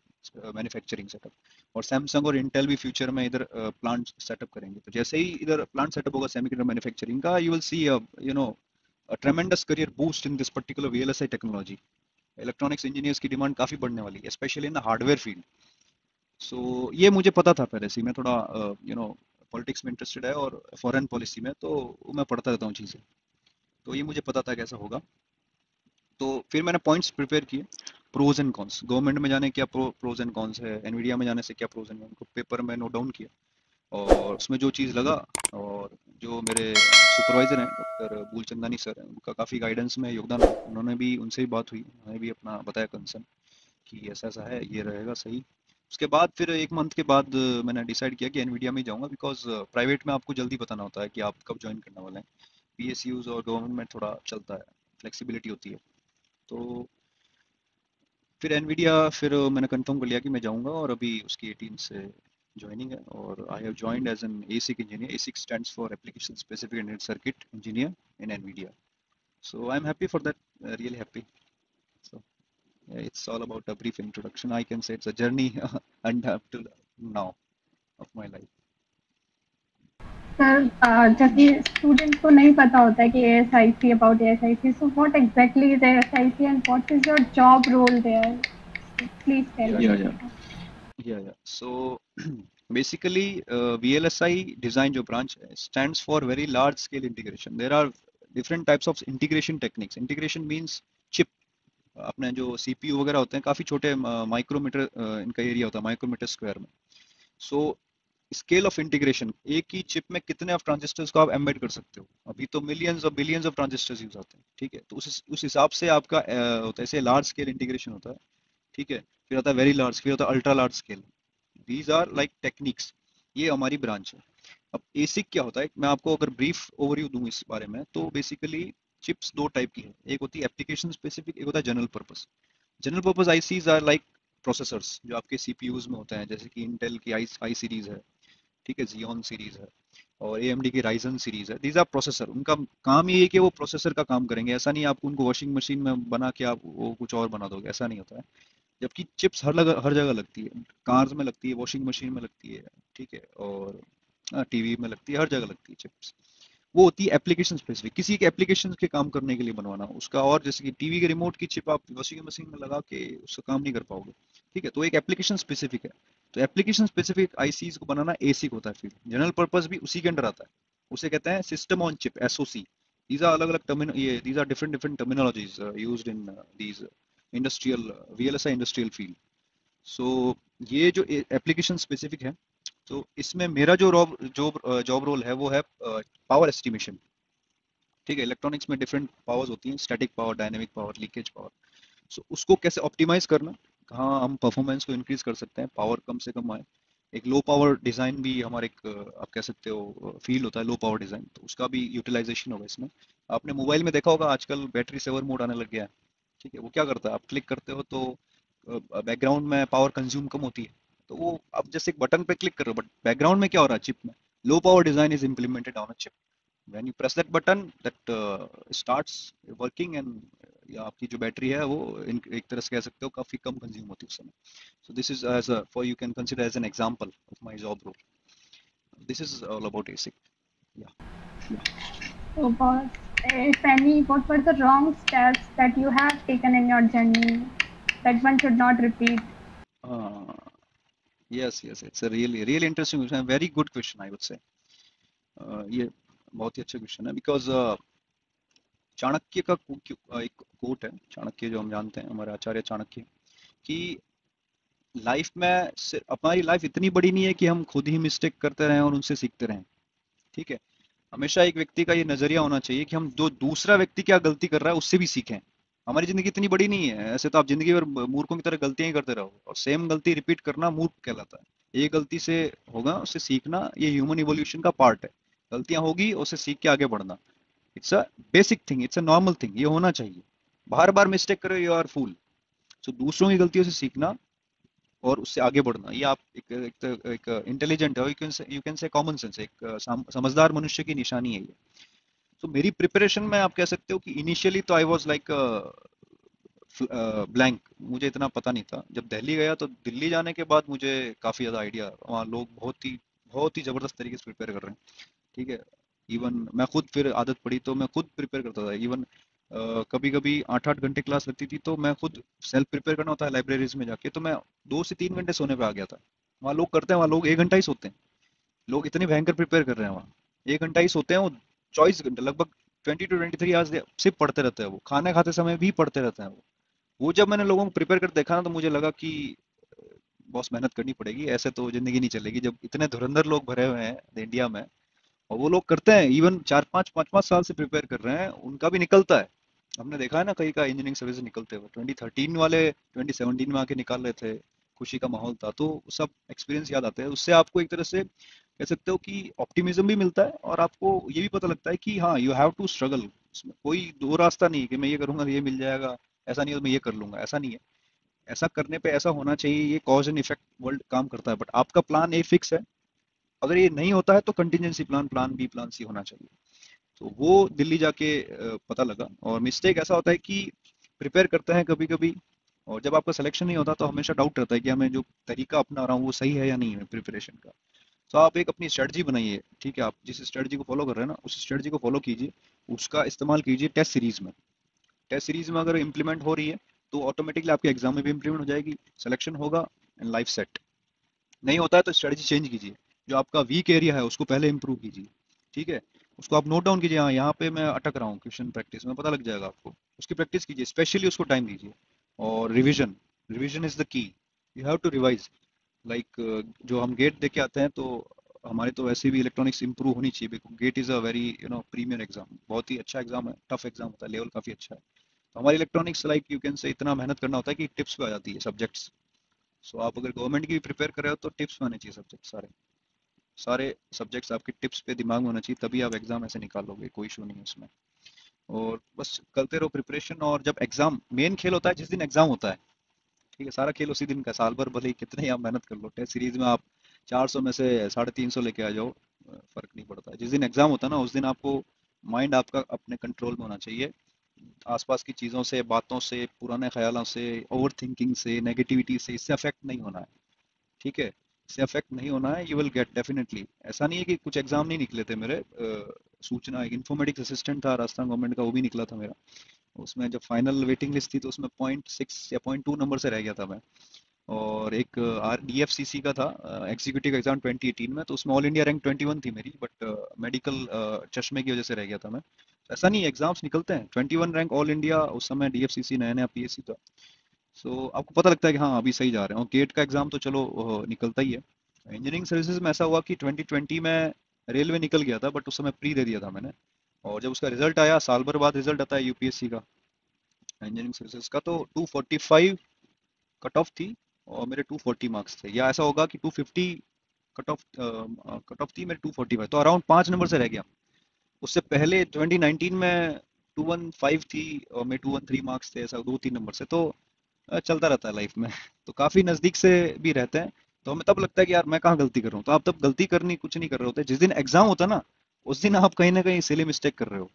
Speaker 2: मैन्युफैक्चरिंग सेटअप। और सैमसंग और इंटेल भी फ्यूचर में इधर प्लांट सेटअप करेंगे। तो जैसे ही इधर प्लांट सेटअप होगा सेमीकंडक्टर मैन्युफैक्चरिंग का, you will see you know a tremendous career boost in this particular VLSI technology. Electronics engineers की डिमांड काफी बढ़ने वाली है, specially in the hardware field. So ये मुझे पता था पहले से, मैं थोड़ा पॉलिटिक्स में इंटरेस्टेड है और फॉरेन पॉलिसी में, तो मैं पढ़ता रहता हूँ चीज़ें। तो ये मुझे पता था कैसा होगा। तो फिर मैंने पॉइंट्स प्रिपेयर किए, प्रोज एंड कॉन्स, गवर्नमेंट में जाने क्या प्रोज एंड कॉन्स है, एनवीडिया में जाने से क्या प्रोज एंड कॉन्स, उनको पेपर में नोट डाउन किया। और उसमें जो चीज़ लगा, और जो मेरे सुपरवाइजर हैं डॉक्टर भूलचंदानी सर हैं, उनका काफ़ी गाइडेंस में योगदान रहा। उन्होंने भी, उनसे भी बात हुई, उन्होंने भी अपना बताया कंसर्न कि ऐसा ऐसा है, ये रहेगा सही। उसके बाद फिर एक मंथ के बाद मैंने डिसाइड किया कि एनवीडिया में ही जाऊंगा, बिकॉज प्राइवेट में आपको जल्दी बताना होता है कि आप कब ज्वाइन करने वाले हैं। पीएसयूज और गवर्नमेंट में थोड़ा चलता है, फ्लेक्सिबिलिटी होती है। तो फिर एनवीडिया, फिर मैंने कंफर्म कर लिया कि मैं जाऊंगा, और अभी उसकी 18 से ज्वाइनिंग है। और I have joined as an ASIC engineer. ASIC stands for application specific and circuit engineer in Nvidia. So I'm happy for that, really happy. So yeah, it's all about a brief introduction. I can say it's a journey and up to now of my life.
Speaker 1: Sir, जैसे स्टूडेंट को नहीं पता होता है कि ASIC, about ASIC, so what exactly is ASIC and what is your job role there? Please tell
Speaker 2: Yeah,
Speaker 1: me.
Speaker 2: yeah, yeah. So basically, VLSI design जो branch है, stands for very large scale integration. There are different types of integration techniques. Integration means chip, अपने जो सीपीयू वगैरह होते हैं काफी छोटे, माइक्रोमीटर इनका एरिया होता है, माइक्रोमीटर स्क्वायर में। सो स्केल ऑफ इंटीग्रेशन, एक ही चिप में कितने ऑफ ट्रांजिस्टर्स को आप एम्बेड कर सकते हो। अभी तो मिलियंस और बिलियंस ऑफ ट्रांजिस्टर्स यूज होते हैं, ठीक है। तो उस हिसाब से आपका होता है, ऐसे लार्ज स्केल इंटीग्रेशन होता है, ठीक है। फिर आता है वेरी लार्ज, फिर होता है ultra large scale. These are like techniques. ये हमारी ब्रांच है। अब एसिक क्या होता है, मैं आपको अगर ब्रीफ ओवरव्यू दूं इस बारे में, तो बेसिकली चिप्स दो टाइप की है, एक होती है एप्लीकेशन स्पेसिफिक, एक होता है general purpose. General purpose ICs are like processors जो आपके सीपीयूज में होते हैं, जैसे कि इंटेल की आई सीरीज है, ठीक है, जियोन सीरीज है, और एएमडी की राइजन सीरीज है। दीज आर प्रोसेसर, उनका काम ये है कि वो प्रोसेसर का काम करेंगे। ऐसा नहीं है आप उनको वॉशिंग मशीन में बना के आप वो कुछ और बना दोगे, ऐसा नहीं होता है। जबकि चिप्स हर जगह लगती है, कार्स में लगती है, वॉशिंग मशीन में लगती है, ठीक है, और टीवी में लगती है, हर जगह लगती है चिप्स। वो होती है एप्लीकेशन स्पेसिफिक, किसी एक एप्लीकेशन के काम करने के लिए बनवाना उसका। और जैसे कि टीवी के रिमोट की चिप आप वॉशिंग मशीन में लगा के उसका काम नहीं कर पाओगे, ठीक है। तो एक एप्लीकेशन स्पेसिफिक है। तो एप्लीकेशन स्पेसिफिक आईसीज को बनाना एसिक होता है। फिर जनरल पर्पस भी उसी के अंडर आता है, उसे कहते हैं system on chip, SOC. these are अलग अलग टर्मिनो ये these are different different terminologies used in these industrial VLSI industrial field. So ये जो एप्लीकेशन स्पेसिफिक है, तो इसमें मेरा जो जॉब रोल है वो है पावर एस्टिमेशन, ठीक है। इलेक्ट्रॉनिक्स में डिफरेंट पावर्स होती हैं, static power, dynamic power, leakage power. So उसको कैसे ऑप्टिमाइज करना, कहाँ हम परफॉर्मेंस को इंक्रीज कर सकते हैं, पावर कम से कम आए। एक लो पावर डिजाइन भी हमारे एक आप कह सकते हो फील्ड होता है, लो पावर डिजाइन, तो उसका भी यूटिलाइजेशन होगा इसमें। आपने मोबाइल में देखा होगा आजकल बैटरी सेवर मोड आने लग गया है, ठीक है। वो क्या करता है, आप क्लिक करते हो तो बैकग्राउंड में पावर कंज्यूम कम होती है। तो वो आप जैसे एक बटन पे क्लिक कर रहे हो, बट बैकग्राउंड में क्या हो रहा है, चिप में low power design is implemented on a chip. When you press that button, that starts working, and या आपकी जो बैटरी है वो एक तरह से कह सकते हो काफी कम कंज्यूम होती है उस समय। So this is as a for, you can consider as an example of my job role. This is all about ASIC. या
Speaker 1: So, boss, if any, what were the wrong steps that you have taken in your journey that one should not repeat?
Speaker 2: Yes yes, it's a really really interesting question, very good question I would say. ये बहुत ही अच्छा क्वेश्चन है, बिकॉज चाणक्य का एक कोट है, चाणक्य जो हम जानते हैं, हमारे आचार्य चाणक्य, कि लाइफ में हमारी लाइफ इतनी बड़ी नहीं है कि हम खुद ही मिस्टेक करते रहें और उनसे सीखते रहें, ठीक है। हमेशा एक व्यक्ति का ये नजरिया होना चाहिए कि हम जो दूसरा व्यक्ति क्या गलती कर रहा है उससे भी सीखें। हमारी जिंदगी इतनी बड़ी नहीं है, ऐसे तो आप जिंदगी भर मूर्खों की तरह गलतियां ही करते रहो, और सेम गलती रिपीट करना मूर्ख कहलाता है। एक गलती से होगा, उससे सीखना ये ह्यूमन इवोल्यूशन का पार्ट है। गलतियां होगी, उससे सीख के आगे बढ़ना, it's a basic thing, it's a normal thing, ये होना चाहिए। बार बार मिस्टेक करो, यू आर फूल। सो दूसरों की गलतियों से सीखना और उससे आगे बढ़ना, ये आप एक इंटेलिजेंट है, you can say common sense, एक समझदार मनुष्य की निशानी है ये। तो मेरी प्रिपरेशन में आप कह सकते हो कि इनिशियली तो आई वाज लाइक ब्लैंक, मुझे इतना पता नहीं था। जब दिल्ली गया तो दिल्ली जाने के बाद मुझे काफ़ी ज़्यादा आइडिया, वहाँ लोग बहुत ही ज़बरदस्त तरीके से प्रिपेयर कर रहे हैं। ठीक है। इवन मैं खुद फिर आदत पड़ी तो मैं खुद प्रिपेयर करता था। इवन कभी कभी 8-8 घंटे क्लास लगती थी तो मैं खुद सेल्फ प्रिपेयर करना होता है लाइब्रेरीज में जाके, तो मैं 2 से 3 घंटे सोने पे आ गया था। वहाँ लोग करते हैं, वहाँ लोग 1 घंटा ही सोते हैं। लोग इतने भयंकर प्रिपेयर कर रहे हैं वहाँ, 1 घंटा ही सोते हैं वो। 24 घंटे लगभग 20 to 23 आवर्स सिर्फ पढ़ते रहते हैं वो, खाने खाते समय भी पढ़ते रहते हैं वो जब मैंने लोगों को प्रिपेयर कर देखा ना तो मुझे लगा कि बहुत मेहनत करनी पड़ेगी, ऐसे तो जिंदगी नहीं चलेगी जब इतने धुरंधर लोग भरे हुए हैं इंडिया में। और वो लोग करते हैं, इवन 4-5 5-5 साल से प्रिपेयर कर रहे हैं, उनका भी निकलता है। हमने देखा है ना कई का इंजीनियरिंग सर्विस निकलते हुए, 2013 वाले 2017 में आके निकाल रहे थे, खुशी का माहौल था। तो सब एक्सपीरियंस याद आते हैं, उससे आपको एक तरह से कह सकते हो कि ऑप्टिमिज्म भी मिलता है, और आपको ये भी पता लगता है कि हाँ यू हैव टू स्ट्रगल। इसमें कोई दो रास्ता नहीं है कि मैं ये करूंगा तो ये मिल जाएगा, ऐसा नहीं है तो मैं ये कर लूंगा, ऐसा नहीं है। ऐसा करने पे ऐसा होना चाहिए, ये कॉज एंड इफेक्ट वर्ल्ड काम करता है, बट आपका प्लान ए फिक्स है। अगर ये नहीं होता है तो contingency plan, plan B, plan C होना चाहिए। तो वो दिल्ली जाके पता लगा। और मिस्टेक ऐसा होता है कि प्रिपेयर करते हैं कभी कभी, और जब आपका सिलेक्शन नहीं होता तो हमेशा डाउट रहता है कि हमें जो तरीका अपना रहा हूँ वो सही है या नहीं है प्रिपरेशन का। तो आप एक अपनी स्ट्रेटजी बनाइए, ठीक है, आप जिस स्ट्रेटजी को फॉलो कर रहे हैं ना उस स्ट्रेटजी को फॉलो कीजिए, उसका इस्तेमाल कीजिए टेस्ट सीरीज में। टेस्ट सीरीज में अगर इम्प्लीमेंट हो रही है तो ऑटोमेटिकली आपके एग्जाम में भी इम्प्लीमेंट हो जाएगी, सिलेक्शन होगा एंड लाइफ सेट। नहीं होता है तो स्ट्रेटजी चेंज कीजिए, जो आपका वीक एरिया है उसको पहले इंप्रूव कीजिए। ठीक है, उसको आप नोट डाउन कीजिए, हाँ यहाँ पे मैं अटक रहा हूँ क्वेश्चन प्रैक्टिस में, पता लग जाएगा आपको। उसकी प्रैक्टिस कीजिए, स्पेशली उसको टाइम दीजिए। और revision, revision is the key. You have to revise. Like जो हम गेट दे के आते हैं तो हमारे तो वैसे भी इलेक्ट्रॉनिक्स इंप्रूव होनी चाहिए, because GATE is a very premier exam, बहुत ही अच्छा एग्जाम है, टफ एग्जाम होता है, लेवल काफी अच्छा है। तो हमारी electronics like you can say इतना मेहनत करना होता है कि टिप्स पे आ जाती है सब्जेक्ट्स। सो आप अगर गवर्नमेंट की भी प्रिपेयर कर रहे हो तो टिप्स में आने चाहिए सब्जेक्ट सारे। सारे सब्जेक्ट्स आपके टिप्स पे दिमाग में होना चाहिए, तभी आप एग्जाम ऐसे निकाल लोगे, कोई इशू नहीं है उसमें। और बस करते रहो प्रिपरेशन, और जब एग्जाम, मेन खेल होता है जिस दिन एग्जाम होता है, ठीक है, सारा खेल उसी दिन का। साल भर भले ही कितने ही आप मेहनत कर लो, टेस्ट सीरीज में आप 400 में से 350 लेके आ जाओ, फर्क नहीं पड़ता है। जिस दिन एग्जाम होता है ना उस दिन आपको माइंड आपका अपने कंट्रोल में होना चाहिए। आसपास की चीजों से, बातों से, पुराने ख्यालों से, ओवर थिंकिंग से, नेगेटिविटी से, इससे अफेक्ट नहीं होना है। ठीक है, इससे अफेक्ट नहीं होना है, यू विल गेट डेफिनेटली। ऐसा नहीं है कि कुछ एग्जाम नहीं निकले थे मेरे। सूचना, एक इन्फॉर्मेटिक्स असिस्टेंट था राजस्थान गवर्नमेंट का, वो भी निकला था मेरा। उसमें जब फाइनल वेटिंग लिस्ट थी तो उसमें 0.6 या 0.2 नंबर से रह गया था मैं। और एक आर डी एफ सी सी का था, एग्जीक्यूटिव एग्जाम 2018 में, तो उसमें ऑल इंडिया रैंक 21 थी मेरी, बट मेडिकल चश्मे की वजह से रह गया था मैं। तो ऐसा नहीं है, एग्जाम्स निकलते हैं। 21 रैंक ऑल इंडिया, उस समय डी एफ सी सी नया नया पी एस सी था। सो आपको पता लगता है कि हाँ अभी सही जा रहे हैं। और गेट का एग्जाम तो चलो निकलता ही है। इंजीनियरिंग सर्विसेज में ऐसा हुआ कि 2020 में रेलवे निकल गया था, बट उस समय प्री दे दिया था मैंने। और जब उसका रिजल्ट आया, साल भर बाद रिजल्ट आता है यूपीएससी का, इंजीनियरिंग सर्विसेज का, तो 245 कट ऑफ थी और मेरे 240 मार्क्स थे, या ऐसा होगा कि 250 कट ऑफ थी, मेरे 245, तो अराउंड 5 नंबर से रह गया। उससे पहले 2019 में 215 थी और मेरे 213 मार्क्स थे, ऐसा 2-3 नंबर से। तो चलता रहता है लाइफ में। तो काफी नजदीक से भी रहते हैं। तो हमें तब लगता है कि यार मैं कहाँ गलती कर रहा हूँ, तो आप तब गलती करनी कुछ नहीं कर रहे होते, जिस दिन एग्जाम होता है ना उस दिन आप कहीं ना कहीं सिली मिस्टेक कर रहे हो।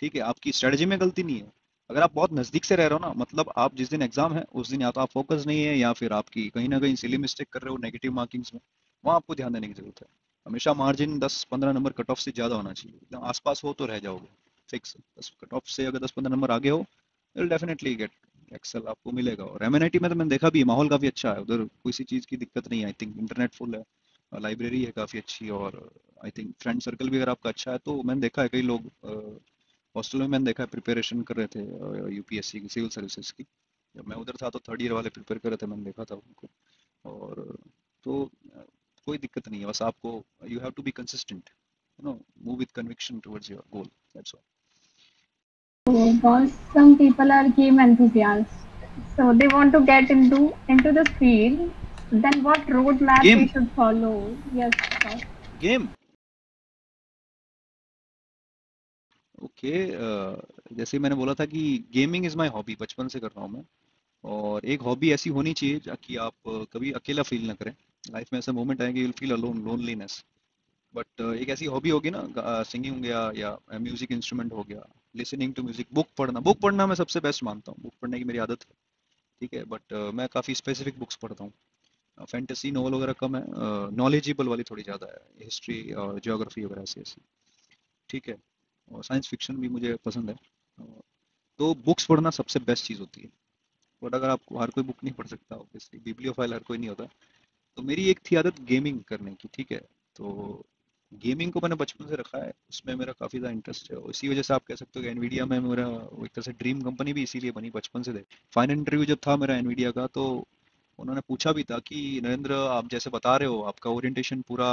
Speaker 2: ठीक है, आपकी स्ट्रेटजी में गलती नहीं है। अगर आप बहुत नजदीक से रह रहे हो ना, मतलब आप जिस दिन एग्जाम है उस दिन या तो आप फोकस नहीं है, या फिर आपकी कहीं ना कहीं सिली मिस्टेक कर रहे हो नेगेटिव मार्किंग्स में, वहाँ आपको ध्यान देने की जरूरत है। हमेशा मार्जिन 10-15 नंबर कट ऑफ से ज्यादा होना चाहिए, एकदम आसपास हो तो रह जाओगे फिक्स। कट ऑफ से अगर 10-15 नंबर आगे हो, विल डेफिनेटली गेट एक्सेल, आपको मिलेगा। और एमएनआईटी में तो मैंने देखा भी, माहौल काफी अच्छा है उधर, कोई सी चीज की दिक्कत नहीं है। आई थिंक इंटरनेट फुल है, लाइब्रेरी है काफी अच्छी, और आई थिंक फ्रेंड सर्कल भी अगर आपका अच्छा है तो मैंने देखा है कई लोग हॉस्टल में, मैंने देखा है प्रिपरेशन कर रहे थे यूपीएससी की, सिविल सर्विसेज की। जब मैं उधर था तो थर्ड ईयर वाले प्रिपेयर कर रहे थे, मैंने देखा था उनको। और तो कोई दिक्कत नहीं है, बस आपको you have to be consistent, move with conviction towards your goal, that's
Speaker 1: So, because some people are game enthusiasts, so they want to get into this field. Then, what roadmap
Speaker 2: all.
Speaker 1: we should follow? Yes, sir.
Speaker 2: Game, okay. जैसे मैंने बोला था कि गेमिंग इज माय हॉबी, बचपन से कर रहा हूँ मैं। और एक हॉबी ऐसी होनी चाहिए ताकि आप कभी अकेला फील ना करें। लाइफ में ऐसा मोमेंट आएंगे, you will feel alone, loneliness. But एक ऐसी हॉबी होगी ना, सिंगिंग हो गया या म्यूजिक इंस्ट्रूमेंट हो गया, लिसनिंग टू म्यूजिक, बुक पढ़ना मैं सबसे बेस्ट मानता हूँ, बुक पढ़ने की मेरी आदत है। ठीक है, बट मैं काफ़ी स्पेसिफिक बुक्स पढ़ता हूँ। फैंटेसी नॉवल वगैरह कम है, नॉलेजेबल वाली थोड़ी ज़्यादा है, हिस्ट्री और ज्योग्राफी वगैरह ऐसी ऐसी। ठीक है, और साइंस फिक्शन भी मुझे पसंद है। तो बुक्स पढ़ना सबसे बेस्ट चीज़ होती है। और अगर आपको, हर कोई बुक नहीं पढ़ सकता ऑब्वियसली, बिब्लियोफाइल हर कोई नहीं होता। तो मेरी एक थी आदत गेमिंग करने की। ठीक है, तो गेमिंग को मैंने बचपन से रखा है, उसमें मेरा काफ़ी ज़्यादा इंटरेस्ट है, और इसी वजह से आप कह सकते हो कि एनवीडिया में मेरा वो एक तरह से ड्रीम कंपनी भी इसीलिए बनी बचपन से थे। फाइनल इंटरव्यू जब था मेरा एनवीडिया का, तो उन्होंने पूछा भी था कि नरेंद्र, आप जैसे बता रहे हो आपका ओरिएंटेशन पूरा,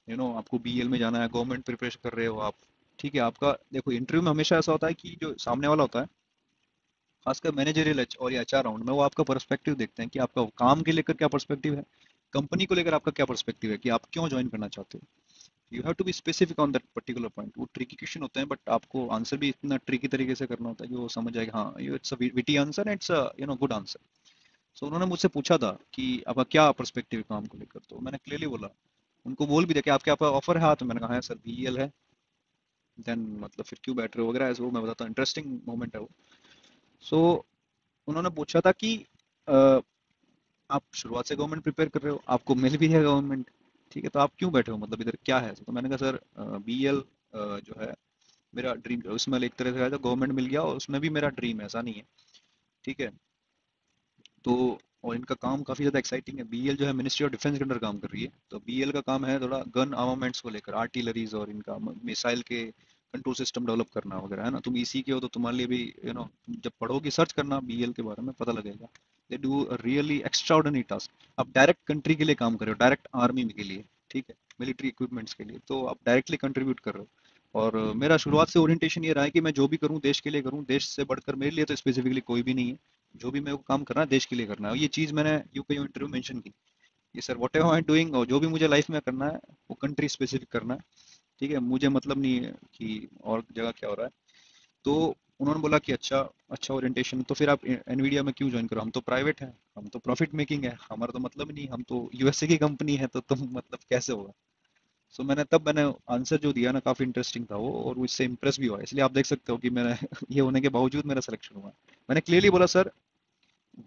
Speaker 2: आपको बीएल में जाना है, गवर्नमेंट प्रिपरेशन कर रहे हो आप। ठीक है, आपका देखो इंटरव्यू में हमेशा ऐसा होता है कि जो सामने वाला होता है, खासकर मैनेजरियल और या एचआर राउंड में, वो आपका पर्सपेक्टिव देखते हैं कि आपका काम के लेकर क्या पर्सपेक्टिव है, कंपनी को लेकर आपका क्या पर्सपेक्टिव है, कि आप क्यों ज्वाइन करना चाहते हो। You have to be specific on that particular point. वो ट्रिकी क्वेश्चन होते हैं, बट आपको आंसर भी इतना ट्रिकी तरीके से करना होता है कि वो समझ जाएगा, हाँ ये it's a witty answer, it's a good answer. So उन्होंने मुझसे पूछा था कि आपका क्या पर्सपेक्टिव है काम को लेकर, तो मैंने क्लियरली बोला, उनको बोल भी दिया कि आपके आप ऑफर है हाथ में, मैंने कहा है सर बीईएल है। देन मतलब फिर क्यों बैठ रहे हो वगैरह, ऐसे वो मैं बताता हूँ, इंटरेस्टिंग मोमेंट है वो। सो उन्होंने पूछा था कि अ, आप शुरुआत से गवर्नमेंट प्रिपेयर कर रहे हो, आपको मिल भी है गवर्नमेंट, ठीक है, तो आप क्यों बैठे हो, मतलब इधर क्या है। तो मैंने कहा सर बीईएल जो है मेरा ड्रीम, उसमें एक तरह से कहा था गवर्नमेंट मिल गया, और उसमें भी मेरा ड्रीम है, ऐसा नहीं है। ठीक है, तो और इनका काम काफी ज्यादा एक्साइटिंग है। बीएल जो है मिनिस्ट्री ऑफ डिफेंस के अंडर काम कर रही है, तो बीएल का काम है थोड़ा गन आर्मामेंट्स को लेकर, आर्टिलरीज और इनका मिसाइल के कंट्रोल सिस्टम डेवलप करना वगैरह, है ना। तुम इसी के हो तो तुम्हारे लिए भी जब पढ़ोगे सर्च करना बीएल के बारे में, पता लगेगा। They do really extraordinary task. आप डायरेक्ट कंट्री के लिए काम कर रहे हो, डायरेक्ट आर्मी के लिए, ठीक है, मिलिट्री इक्विपमेंट्स के लिए, तो आप डायरेक्टली कंट्रीब्यूट कर रहे हो। और मेरा शुरुआत से ओरिएंटेशन ये रहा है कि मैं जो भी करूँ देश के लिए करूँ, देश से बढ़कर मेरे लिए तो स्पेसिफिकली कोई भी नहीं है। जो भी मेरे को काम करना है देश के लिए करना है, और ये चीज मैंने यूके इंटरव्यू मेंशन की कि sir what ever I am doing, और जो भी मुझे लाइफ में करना है वो कंट्री स्पेसिफिक करना है। ठीक है, मुझे मतलब नहीं है कि और जगह क्या हो रहा है। तो उन्होंने बोला कि अच्छा, अच्छा ओरिएंटेशन, तो फिर आप एनवीडिया में क्यों ज्वाइन करो, हम तो प्राइवेट है, हम तो प्रॉफिट मेकिंग है, हमारा तो मतलब ही नहीं, हम तो यूएसए की कंपनी है, तो तुम मतलब कैसे होगा। सो मैंने आंसर जो दिया ना, काफी इंटरेस्टिंग था वो, और वो इससे इंप्रेस भी हुआ, इसलिए आप देख सकते हो कि मैंने ये होने के बावजूद मेरा सिलेक्शन हुआ। मैंने क्लियरली बोला सर,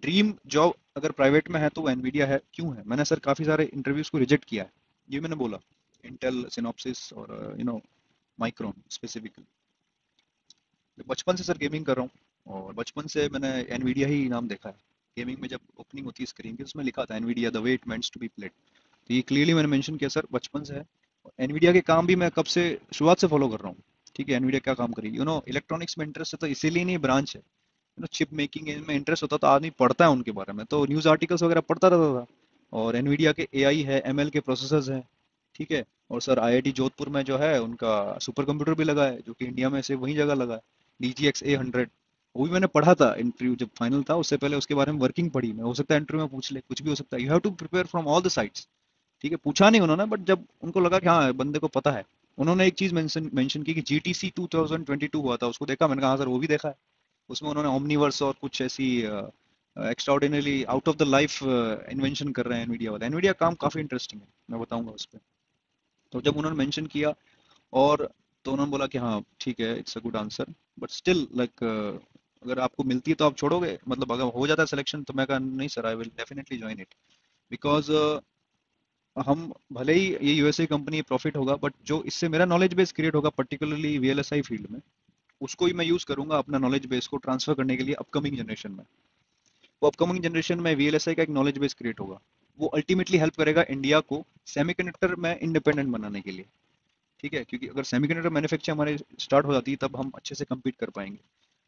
Speaker 2: ड्रीम जॉब अगर प्राइवेट में है तो वो एनवीडिया है, क्यों है। मैंने सर काफी सारे इंटरव्यूज को रिजेक्ट किया है, ये मैंने बोला, इंटेल, सिनॉप्सिस और माइक्रोन स्पेसिफिकली। बचपन से सर गेमिंग कर रहा हूँ, और बचपन से मैंने एनवीडिया ही नाम देखा है। गेमिंग में जब ओपनिंग होती है स्क्रीन की, उसमें लिखा था Nvidia the way it meants to be played. तो ये क्लियरली मैंने मेंशन किया सर, बचपन से है। एनवीडिया के काम भी मैं कब से, शुरुआत से फॉलो कर रहा हूँ। ठीक है, एनवीडिया क्या काम करेगी, इलेक्ट्रॉनिक्स में इंटरेस्ट है तो इसीलिए नहीं ब्रांच है, चिप मेकिंग में इंटरेस्ट होता तो आदमी पढ़ता है उनके बारे में, तो न्यूज आर्टिकल्स वगैरह पढ़ता रहता था। और एनवीडिया के एआई है, एमएल के प्रोसेसर्स हैं। ठीक है, और सर आईआईटी जोधपुर में जो है उनका सुपर कंप्यूटर भी लगा है, जो कि इंडिया में से वही जगह लगा है, DGX A100। वो भी मैंने पढ़ा था, इंटरव्यू जब फाइनल था उससे पहले उसके बारे में वर्किंग पढ़ी मैं, हो सकता है इंटरव्यू में पूछ ले, कुछ भी हो सकता है, you have to prepare from all the sides. ठीक है, पूछा नहीं उन्होंने, बट जब उनको लगा कि हाँ बंदे को पता है, उन्होंने एक चीज मेंशन मेंशन की कि जीटीसी 2022 हुआ था, उसको देखा, मैंने कहा हाँ सर वो भी देखा है। उसमें उन्होंने ओमनीवर्स और कुछ ऐसी extraordinary out of the life invention कर रहे हैं एनवीडिया वाले। एनवीडिया काम काफी इंटरेस्टिंग है, मैं बताऊंगा उस पर। तो जब उन्होंने मेंशन किया, और तो उन्होंने बोला कि हाँ ठीक है, it's a good answer, but still like अगर आपको मिलती है तो आप छोड़ोगे, मतलब अगर हो जाता है सिलेक्शन, तो मैं कहा नहीं sir, I will definitely join it. Because हम भले ही ये यूएसए कंपनी प्रॉफिट होगा, बट जो इससे मेरा नॉलेज बेस क्रिएट होगा पर्टिकुलरली वीएलएसआई फील्ड में, उसको ही मैं यूज करूंगा अपना नॉलेज बेस को ट्रांसफर करने के लिए अपकमिंग जनरेशन में। वो अपकमिंग जनरेशन में वीएलएसआई का एक नॉलेज बेस क्रिएट होगा, वो अल्टीमेटली हेल्प करेगा इंडिया को सेमीकंडक्टर में इंडिपेंडेंट बनाने के लिए। ठीक है, क्योंकि अगर सेमीकंडक्टर मैन्युफैक्चर हमारे स्टार्ट हो जाती है, तब हम अच्छे से compete कर पाएंगे।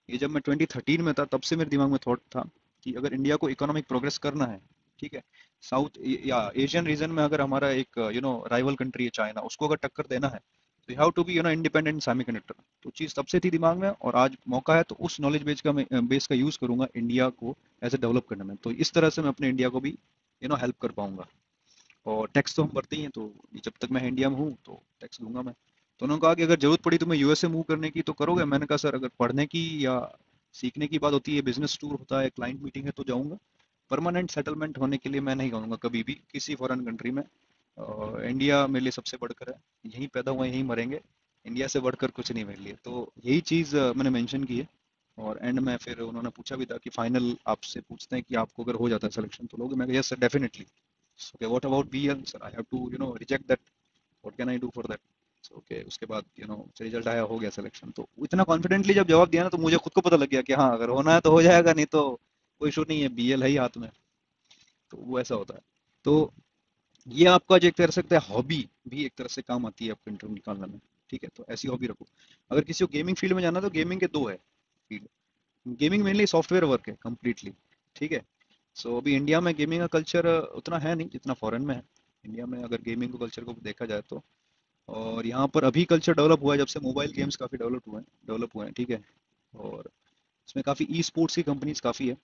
Speaker 2: ये जब मैं 2013 में था, तब से मेरे दिमाग में थॉट था कि अगर इंडिया को इकोनॉमिक प्रोग्रेस करना है, ठीक है, साउथ या एशियन रीजन में अगर हमारा एक राइवल कंट्री है चाइना, उसको अगर टक्कर देना है, तो you have to be independent semiconductor. तो चीज तब से थी दिमाग में, और आज मौका है, तो उस नॉलेज बेस का यूज करूंगा इंडिया को ऐसे डेवलप करने में, तो इस तरह से मैं अपने इंडिया को भी हेल्प कर पाऊंगा। और टैक्स तो हम भरते ही हैं, तो जब तक मैं इंडिया में हूँ तो टैक्स दूंगा मैं। तो उन्होंने कहा कि अगर जरूरत पड़ी तुम्हें यूएसए मूव करने की तो करोगे। मैंने कहा सर, अगर पढ़ने की या सीखने की बात होती है, बिजनेस टूर होता है, क्लाइंट मीटिंग है, तो जाऊंगा। परमानेंट सेटलमेंट होने के लिए मैं नहीं कहूँगा कभी भी किसी फॉरेन कंट्री में। इंडिया मेरे लिए सबसे बढ़कर है, यहीं पैदा हुए यहीं मरेंगे, इंडिया से बढ़कर कुछ नहीं मेरे लिए। तो यही चीज़ मैंने मेंशन की है। और एंड में फिर उन्होंने पूछा भी था कि फाइनल आपसे पूछते हैं कि आपको अगर हो जाता है सिलेक्शन तो लोगे? मैं yes sir definitely. Okay what about BL sir, I have to reject that, what can I do for that? Okay उसके बाद रिजल्ट आया, हो गया सिलेक्शन। तो इतना कॉन्फिडेंटली जब जवाब दिया ना, तो मुझे खुद को पता लग गया कि हाँ अगर होना है तो हो जाएगा, नहीं तो कोई इशू नहीं है, बीएल है ही हाथ में। तो वो ऐसा होता है। तो ये आपका जो एक तरह से सकता है हॉबी भी एक तरह से काम आती है आपको इंटरव्यू निकालने में। ठीक है, तो ऐसी हॉबी रखो। अगर किसी को गेमिंग फील्ड में जाना है, तो गेमिंग के दो है field. Gaming mainly software work है कम्प्लीटली। ठीक है। सो अभी इंडिया में गेमिंग का कल्चर उतना है नहीं जितना फॉरेन में है। इंडिया में अगर गेमिंग को कल्चर को देखा जाए तो, और यहाँ पर अभी कल्चर डेवलप हुआ है जब से मोबाइल गेम्स काफ़ी डेवलप हुए हैं। ठीक है। और इसमें काफ़ी ई स्पोर्ट्स की कंपनीज काफ़ी है।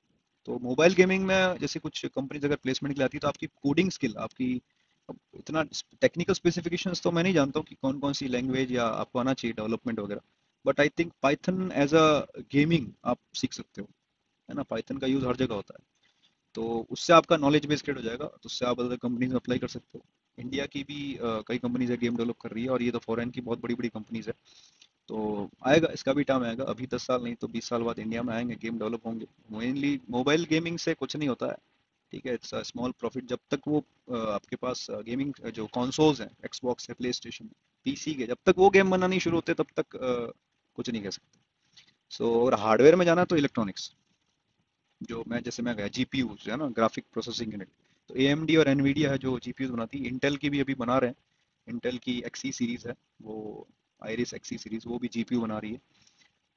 Speaker 2: तो मोबाइल गेमिंग में जैसे कुछ कंपनीज अगर प्लेसमेंट के लिए आती है, तो आपकी कोडिंग स्किल, आपकी अब इतना टेक्निकल स्पेसिफिकेशंस तो मैं नहीं जानता हूँ कि कौन कौन सी लैंग्वेज या आपको आना चाहिए डेवलपमेंट वगैरह। But I think Python as a gaming आप सीख सकते हो, है ना? पाइथन का यूज़ हर जगह होता है। तो उससे आपका नॉलेज बेस क्रिएट हो जाएगा, तो उससे आप अदर कंपनीज में अप्लाई कर सकते हो। इंडिया की भी कई कंपनीज है गेम डेवलप कर रही है, और ये तो फॉरेन की बहुत बड़ी बड़ी कंपनीज है। तो आएगा, इसका भी टाइम आएगा, अभी 10 साल नहीं तो 20 साल बाद इंडिया में आएंगे, गेम डेवलप होंगे। मेनली मोबाइल गेमिंग से कुछ नहीं होता है। ठीक है, इट्स स्मॉल प्रॉफिट जब तक वो आपके पास गेमिंग जो कंसोल्स हैं, एक्सबॉक्स है, प्ले स्टेशन, पीसी के, जब तक वो गेम बनाना नहीं शुरू होते तब तक कुछ नहीं कह सकते। सो और हार्डवेयर में जाना तो इलेक्ट्रॉनिक्स, जो मैं गया जीपीयू है ना, ग्राफिक प्रोसेसिंग यूनिट। तो एएमडी और एनवीडिया है जो जीपीयू बनाती है, इंटेल की भी अभी बना रहे हैं। इंटेल की एक्सी सीरीज है वो, आइरिस एक्सी सीरीज, वो भी जीपीयू बना रही है।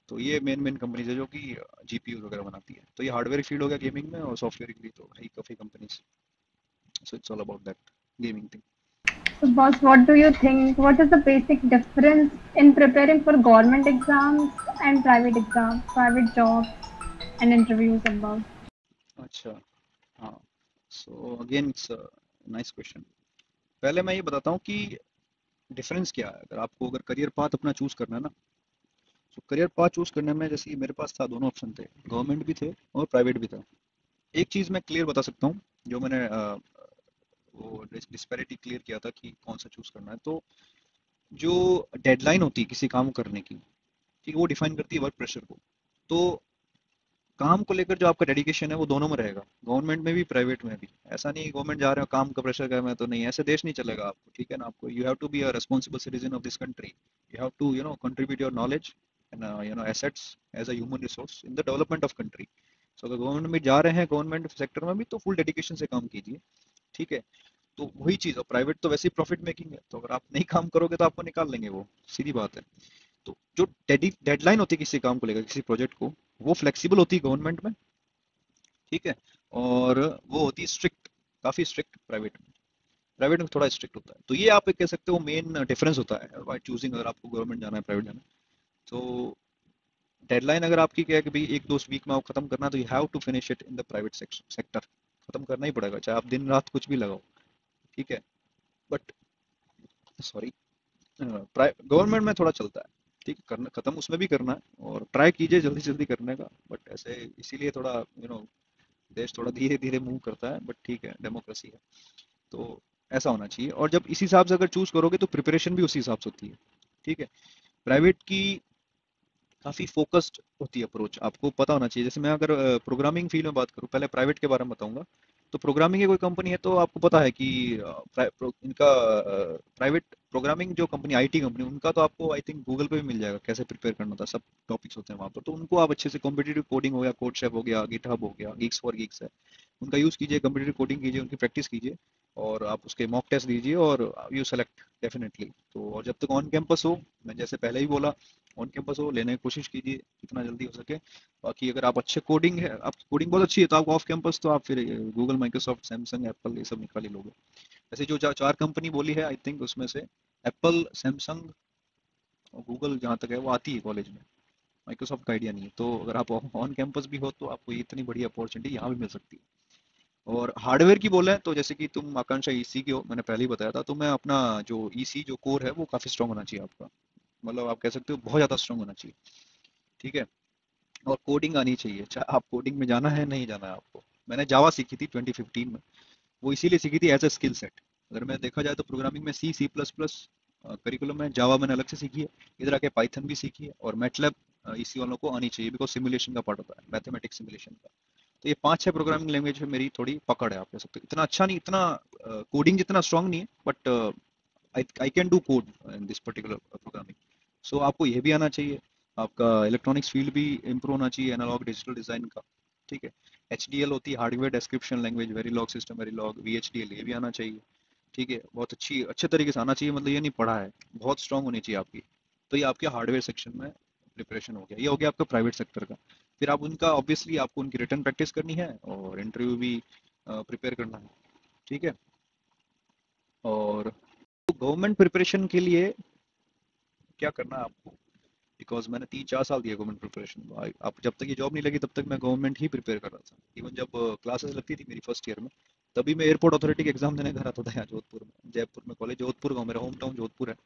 Speaker 2: तो ये मेन मेन कंपनीज है जो कि जीपीयू वगैरह बनाती है। तो ये हार्डवेयर फील्ड हो गया गेमिंग में, और सॉफ्टवेयर के लिए तो है ही काफी companies. So it's all about that gaming thing.
Speaker 1: So, boss, what do you think? What is the basic difference in preparing for government exams and private exams, private jobs and interviews above?
Speaker 2: अच्छा, हाँ। So again it's nice question. पहले मैं ये बताता हूँ कि डिफरेंस क्या है। अगर करियर पाथ अपना चूज करना है ना, तो करियर पाथ चूज करने में जैसे मेरे पास था, दोनों ऑप्शन थे, गवर्नमेंट भी थे और प्राइवेट भी था। एक चीज मैं क्लियर बता सकता हूँ, जो मैंने वो डिस्पैरिटी क्लियर किया था कि कौन सा चूज करना है। तो जो डेडलाइन होती है किसी काम को करने की, ठीक है, वो डिफाइन करती है वर्क प्रेशर को। तो काम को लेकर जो आपका डेडिकेशन है वो दोनों में रहेगा, गवर्नमेंट में भी प्राइवेट में भी। ऐसा नहीं गवर्नमेंट जा रहे हो काम का प्रेशर कर, मैं तो नहीं, ऐसे देश नहीं चलेगा आपको। ठीक है ना? आपको you have to be a responsible citizen of this country. You have to contribute your knowledge and assets as a human resource in the development of country. So अगर गवर्नमेंट में जा रहे हैं, गवर्नमेंट सेक्टर में भी, तो फुल डेडिकेशन से काम कीजिए। ठीक है। तो वही चीज, और प्राइवेट तो वैसे ही प्रॉफिट मेकिंग है, तो अगर आप नहीं काम करोगे तो आपको निकाल लेंगे, वो सीधी बात है। तो जो डेडलाइन होती है किसी काम को लेकर, किसी प्रोजेक्ट को, वो फ्लेक्सिबल होती है गवर्नमेंट में। ठीक है। और वो होती है स्ट्रिक्ट, काफी स्ट्रिक्ट प्राइवेट में थोड़ा स्ट्रिक्ट होता है। तो ये आप एक कह सकते हो मेन डिफरेंस होता है बाय चूजिंग, अगर आपको गवर्नमेंट जाना है प्राइवेट जाना है। तो डेडलाइन अगर आपकी क्या है कि भाई एक दो वीक में आप खत्म करना, तो you have to finish it in the private sector. खत्म करना ही पड़ेगा, चाहे आप दिन रात कुछ भी लगाओ। ठीक है। बट सॉरी, गवर्नमेंट में थोड़ा चलता है। ठीक है, करना खत्म उसमें भी करना है, और ट्राई कीजिए जल्दी जल्दी करने का। बट ऐसे इसीलिए थोड़ा देश थोड़ा धीरे धीरे मूव करता है, बट ठीक है, डेमोक्रेसी है। तो ऐसा होना चाहिए, और जब इस हिसाब से अगर चूज करोगे तो प्रिपरेशन भी उसी हिसाब से होती है। ठीक है। प्राइवेट की काफी फोकस्ड होती है अप्रोच, आपको पता होना चाहिए। जैसे मैं अगर प्रोग्रामिंग फील्ड में बात करूं, पहले प्राइवेट के बारे में बताऊंगा। तो प्रोग्रामिंग की कोई कंपनी है तो आपको पता है कि इनका प्राइवेट प्रोग्रामिंग जो कंपनी, आईटी कंपनी, उनका तो आपको आई थिंक गूगल पे भी मिल जाएगा कैसे प्रिपेयर करना था, सब टॉपिक्स होते हैं वहाँ पर। तो उनको आप अच्छे से, कॉम्पिटिटिव कोडिंग हो गया, कोडशेफ हो गया, गिटहब हो गया, गीक्स फॉर गीक्स है, उनका यूज कीजिए, कॉम्पिटिटिव कोडिंग कीजिए, उनकी प्रैक्टिस कीजिए, और आप उसके मॉक टेस्ट दीजिए, और यू सेलेक्ट डेफिनेटली। तो और जब तक ऑन कैंपस हो, मैं जैसे पहले ही बोला, ऑन कैंपस हो, लेने की कोशिश कीजिए जितना जल्दी हो सके। बाकी अगर आप अच्छे कोडिंग है, आप कोडिंग बहुत अच्छी है, तो आप ऑफ कैंपस तो आप फिर गूगल, माइक्रोसॉफ्ट, सैमसंग, एप्पल, ये सब निकाल ही लोगे। ऐसे जो चार कंपनी बोली है, आई थिंक उसमें से एप्पल, सैमसंग और गूगल जहाँ तक है वो आती है कॉलेज में। माइक्रोसॉफ्ट का आइडिया नहीं है। तो अगर आप ऑन कैंपस भी हो तो आपको ये इतनी बड़ी अपॉर्चुनिटी यहाँ भी मिल सकती है। और हार्डवेयर की बोले तो जैसे कि तुम आकांक्षा ईसी की हो, मैंने पहले ही बताया था, तो मैं अपना जो ईसी जो कोर है वो काफी स्ट्रांग होना चाहिए आपका। मतलब आप कह सकते हो बहुत ज्यादा स्ट्रांग होना चाहिए। ठीक है। और कोडिंग आनी चाहिए, चाहे आप कोडिंग में जाना है नहीं जाना है आपको। मैंने जावा सीखी थी 2015 में, वो इसीलिए सीखी थी एज अ स्किल सेट। अगर मैं देखा जाए तो प्रोग्रामिंग में सी प्लस प्लस करिकुलम है, जावा मैंने अलग से सीखी है, इधर आके पाइथन भी सीखी है, और मैटलैब इसी वालों को आनी चाहिए बिकॉज सिमुलेशन का पार्ट होता है, मैथमेटिक्स सिमुलेशन का। तो ये 5-6 प्रोग्रामिंग लैंग्वेज में मेरी थोड़ी पकड़ है, आप कह सकते हो। इतना अच्छा नहीं, इतना कोडिंग जितना स्ट्रांग नहीं है, but I can do code in this particular programming. So आपको ये भी आना चाहिए, आपका इलेक्ट्रॉनिक्स फील्ड भी इम्प्रूव होना चाहिए, एनालॉग डिजिटल डिजाइन का। ठीक है, HDL होती है hardware description language, Verilog system Verilog, VHDL ये भी आना चाहिए। ठीक है, बहुत अच्छे तरीके से आना चाहिए, मतलब ये नहीं पढ़ा है, बहुत स्ट्रांग होनी चाहिए आपकी। तो ये आपके हार्डवेयर सेक्शन में प्रिपरेशन हो गया, ये हो गया आपका प्राइवेट सेक्टर का। फिर आप उनका ऑब्वियसली आपको उनकी रिटर्न प्रैक्टिस करनी है और इंटरव्यू भी प्रिपेयर करना है। ठीक है, और गवर्नमेंट प्रिपरेशन के लिए क्या करना है आपको, बिकॉज मैंने 3-4 साल दिया गवर्नमेंट प्रिपरेशन को। आप जब तक ये जॉब नहीं लगी तब तक मैं गवर्नमेंट ही प्रिपेयर कर रहा था। इवन जब क्लासेस लगती थी मेरी फर्स्ट ईयर में, तभी मैं एयरपोर्ट अथॉरिटी के एग्जाम देने घर आता था यहाँ जोधपुर में, जयपुर में कॉलेज, जोधपुर का मेरा होम टाउन जोधपुर है।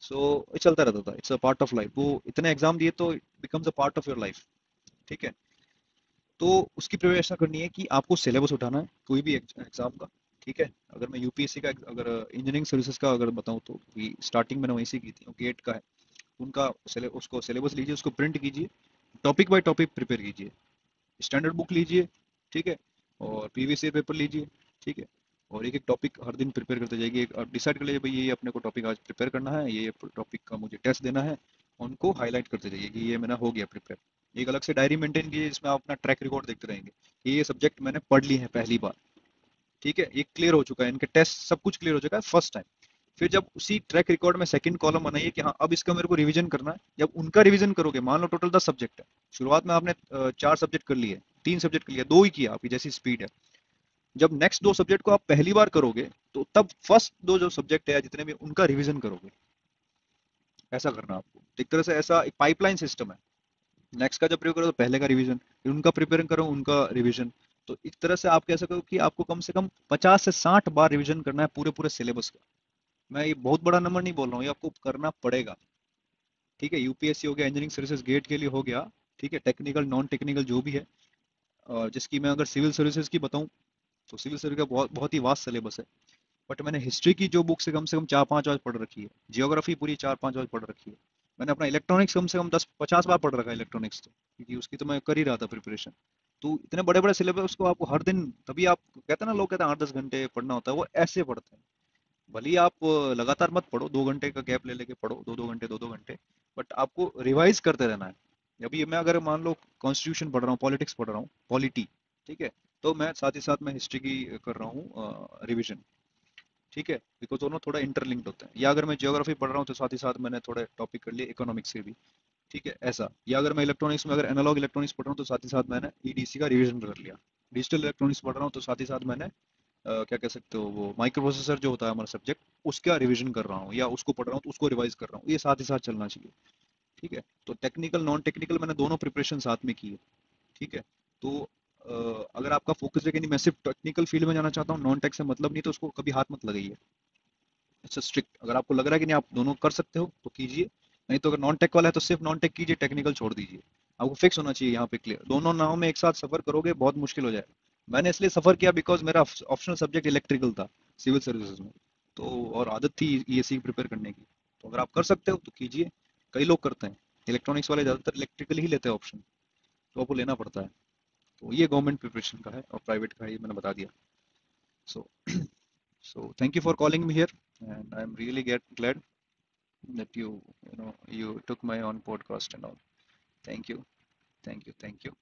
Speaker 2: सो ये चलता रहता था, it's a part of life. वो इतने एग्जाम दिए तो it becomes a part of your life. ठीक है, तो उसकी प्रिपरेशन करनी है कि आपको सिलेबस उठाना है कोई भी एग्जाम का। ठीक है, अगर मैं यूपीएससी का, अगर इंजीनियरिंग सर्विसेज का अगर बताऊं तो स्टार्टिंग मैंने वहीं से की थी, गेट का है उनका, उसको सिलेबस लीजिए, उसको प्रिंट कीजिए, टॉपिक बाय टॉपिक प्रिपेयर कीजिए, स्टैंडर्ड बुक लीजिए। ठीक है, और प्रीवियस ईयर पेपर लीजिए। ठीक है, और एक एक टॉपिक हर दिन प्रिपेयर करते जाइए, आप डिसाइड कर लीजिए भाई ये अपने को टॉपिक आज प्रिपेयर करना है, ये टॉपिक का मुझे टेस्ट देना है, उनको हाईलाइट करते जाइए कि ये मेरा हो गया प्रिपेयर। एक अलग से डायरी मेंटेन कीजिए जिसमें आप अपना ट्रैक रिकॉर्ड देखते रहेंगे कि ये सब्जेक्ट मैंने पढ़ ली है पहली बार। ठीक है, ये क्लियर हो चुका है, इनके टेस्ट सब कुछ क्लियर हो चुका है फर्स्ट टाइम। फिर जब उसी ट्रैक रिकॉर्ड में सेकंड कॉलम बनाइए कि हाँ अब इसका मेरे को रिवीजन करना है। जब उनका रिवीजन करोगे, मान लो टोटल 10 सब्जेक्ट है, शुरुआत में आपने 4 सब्जेक्ट कर लिए, 3 सब्जेक्ट कर लिया, 2 ही किया, आपकी जैसी स्पीड है। जब नेक्स्ट 2 सब्जेक्ट को आप पहली बार करोगे, तो तब फर्स्ट 2 जो सब्जेक्ट है जितने भी, उनका रिवीजन करोगे। ऐसा करना आपको, एक तरह से ऐसा एक पाइपलाइन सिस्टम है। नेक्स्ट का जब प्रिपेयर करो तो पहले का रिवीजन, फिर उनका प्रिपेयर करो, उनका रिवीजन। तो इस तरह से आप कह सकते हो कि आपको कम से कम 50 से 60 बार रिवीजन करना है पूरे पूरे सिलेबस का। मैं ये बहुत बड़ा नंबर नहीं बोल रहा हूँ, ये आपको करना पड़ेगा। ठीक है, यूपीएससी हो गया, इंजीनियरिंग सर्विसेज गेट के लिए हो गया। ठीक है, टेक्निकल नॉन टेक्निकल जो भी है, और जिसकी मैं अगर सिविल सर्विसेज की बताऊं, तो सिविल सर्विस का बहुत बहुत ही वास्ट सिलेबस है। बट मैंने हिस्ट्री की जो बुक से कम 4-5 बार पढ़ रखी है, जियोग्राफी पूरी 4-5 बार पढ़ रखी है। मैंने अपना इलेक्ट्रॉनिक्स कम से कम 10-50 बार पढ़ रखा है इलेक्ट्रॉनिक्स, तो क्योंकि उसकी तो मैं कर ही रहा था प्रिपरेशन। तो इतने बड़े बड़े सिलेबस उसको आपको हर दिन, तभी आप कहते हैं ना, लोग कहते हैं 8-10 घंटे पढ़ना होता है, वो ऐसे पढ़ते हैं। भले ही आप लगातार मत पढ़ो, 2 घंटे का गैप ले लेके पढ़ो, 2-2 घंटे 2-2 घंटे, बट आपको रिवाइज करते रहना है। अभी मैं अगर मान लो कॉन्स्टिट्यूशन पढ़ रहा हूँ, पॉलिटिक्स पढ़ रहा हूँ, पॉलिटी, ठीक है, तो मैं साथ ही साथ मैं हिस्ट्री की कर रहा हूँ रिविजन। ठीक है, बिकॉज दोनों थोड़ा इंटरलिंक्ड होते हैं। या अगर मैं जियोग्राफी पढ़ रहा हूँ तो साथ ही साथ मैंने थोड़े टॉपिक कर लिए इकोनॉमिक्स से भी। ठीक है, ऐसा। या अगर मैं इलेक्ट्रॉनिक्स में, अगर एनालॉग इलेक्ट्रॉनिक्स पढ़ रहा हूँ तो साथ ही साथ मैंने ईडीसी का रिवीजन कर लिया। डिजिटल इलेक्ट्रॉनिक्स पढ़ रहा हूँ तो साथ ही साथ मैंने क्या कह सकते हो, वो माइक्रो प्रोसेसर जो होता है हमारा सब्जेक्ट, उसका रिवीजन कर रहा हूँ, या उसको पढ़ रहा हूँ तो उसको रिवाइज कर रहा हूँ, ये साथ ही साथ चलना चाहिए। ठीक है, तो टेक्निकल नॉन टेक्निकल मैंने दोनों प्रिपरेशन साथ में की है। ठीक है, तो अगर आपका फोकस है कि नहीं मैं सिर्फ टेक्निकल फील्ड में जाना चाहता हूँ, नॉन टेक से मतलब नहीं, तो उसको कभी हाथ मत लगाइए। अच्छा स्ट्रिक्ट, अगर आपको लग रहा है कि नहीं आप दोनों कर सकते हो तो कीजिए, नहीं तो अगर नॉन टेक वाला है तो सिर्फ नॉन टेक कीजिए, टेक्निकल छोड़ दीजिए। आपको फिक्स होना चाहिए यहाँ पे क्लियर, दोनों नाव में एक साथ सफर करोगे बहुत मुश्किल हो जाएगा। मैंने इसलिए सफर किया बिकॉज मेरा ऑप्शनल सब्जेक्ट इलेक्ट्रिकल था सिविल सर्विसेज में, तो और आदत थी ईएससी प्रिपेयर करने की। तो अगर आप कर सकते हो तो कीजिए, कई लोग करते हैं, इलेक्ट्रॉनिक्स वाले ज्यादातर इलेक्ट्रिकल ही लेते हैं ऑप्शन, तो आपको लेना पड़ता है। तो ये गवर्नमेंट प्रिपरेशन का है, और प्राइवेट का है, ये मैंने बता दिया। सो so thank you for calling me here, and I'm really glad that you took my on podcast and all. Thank you, thank you, thank you.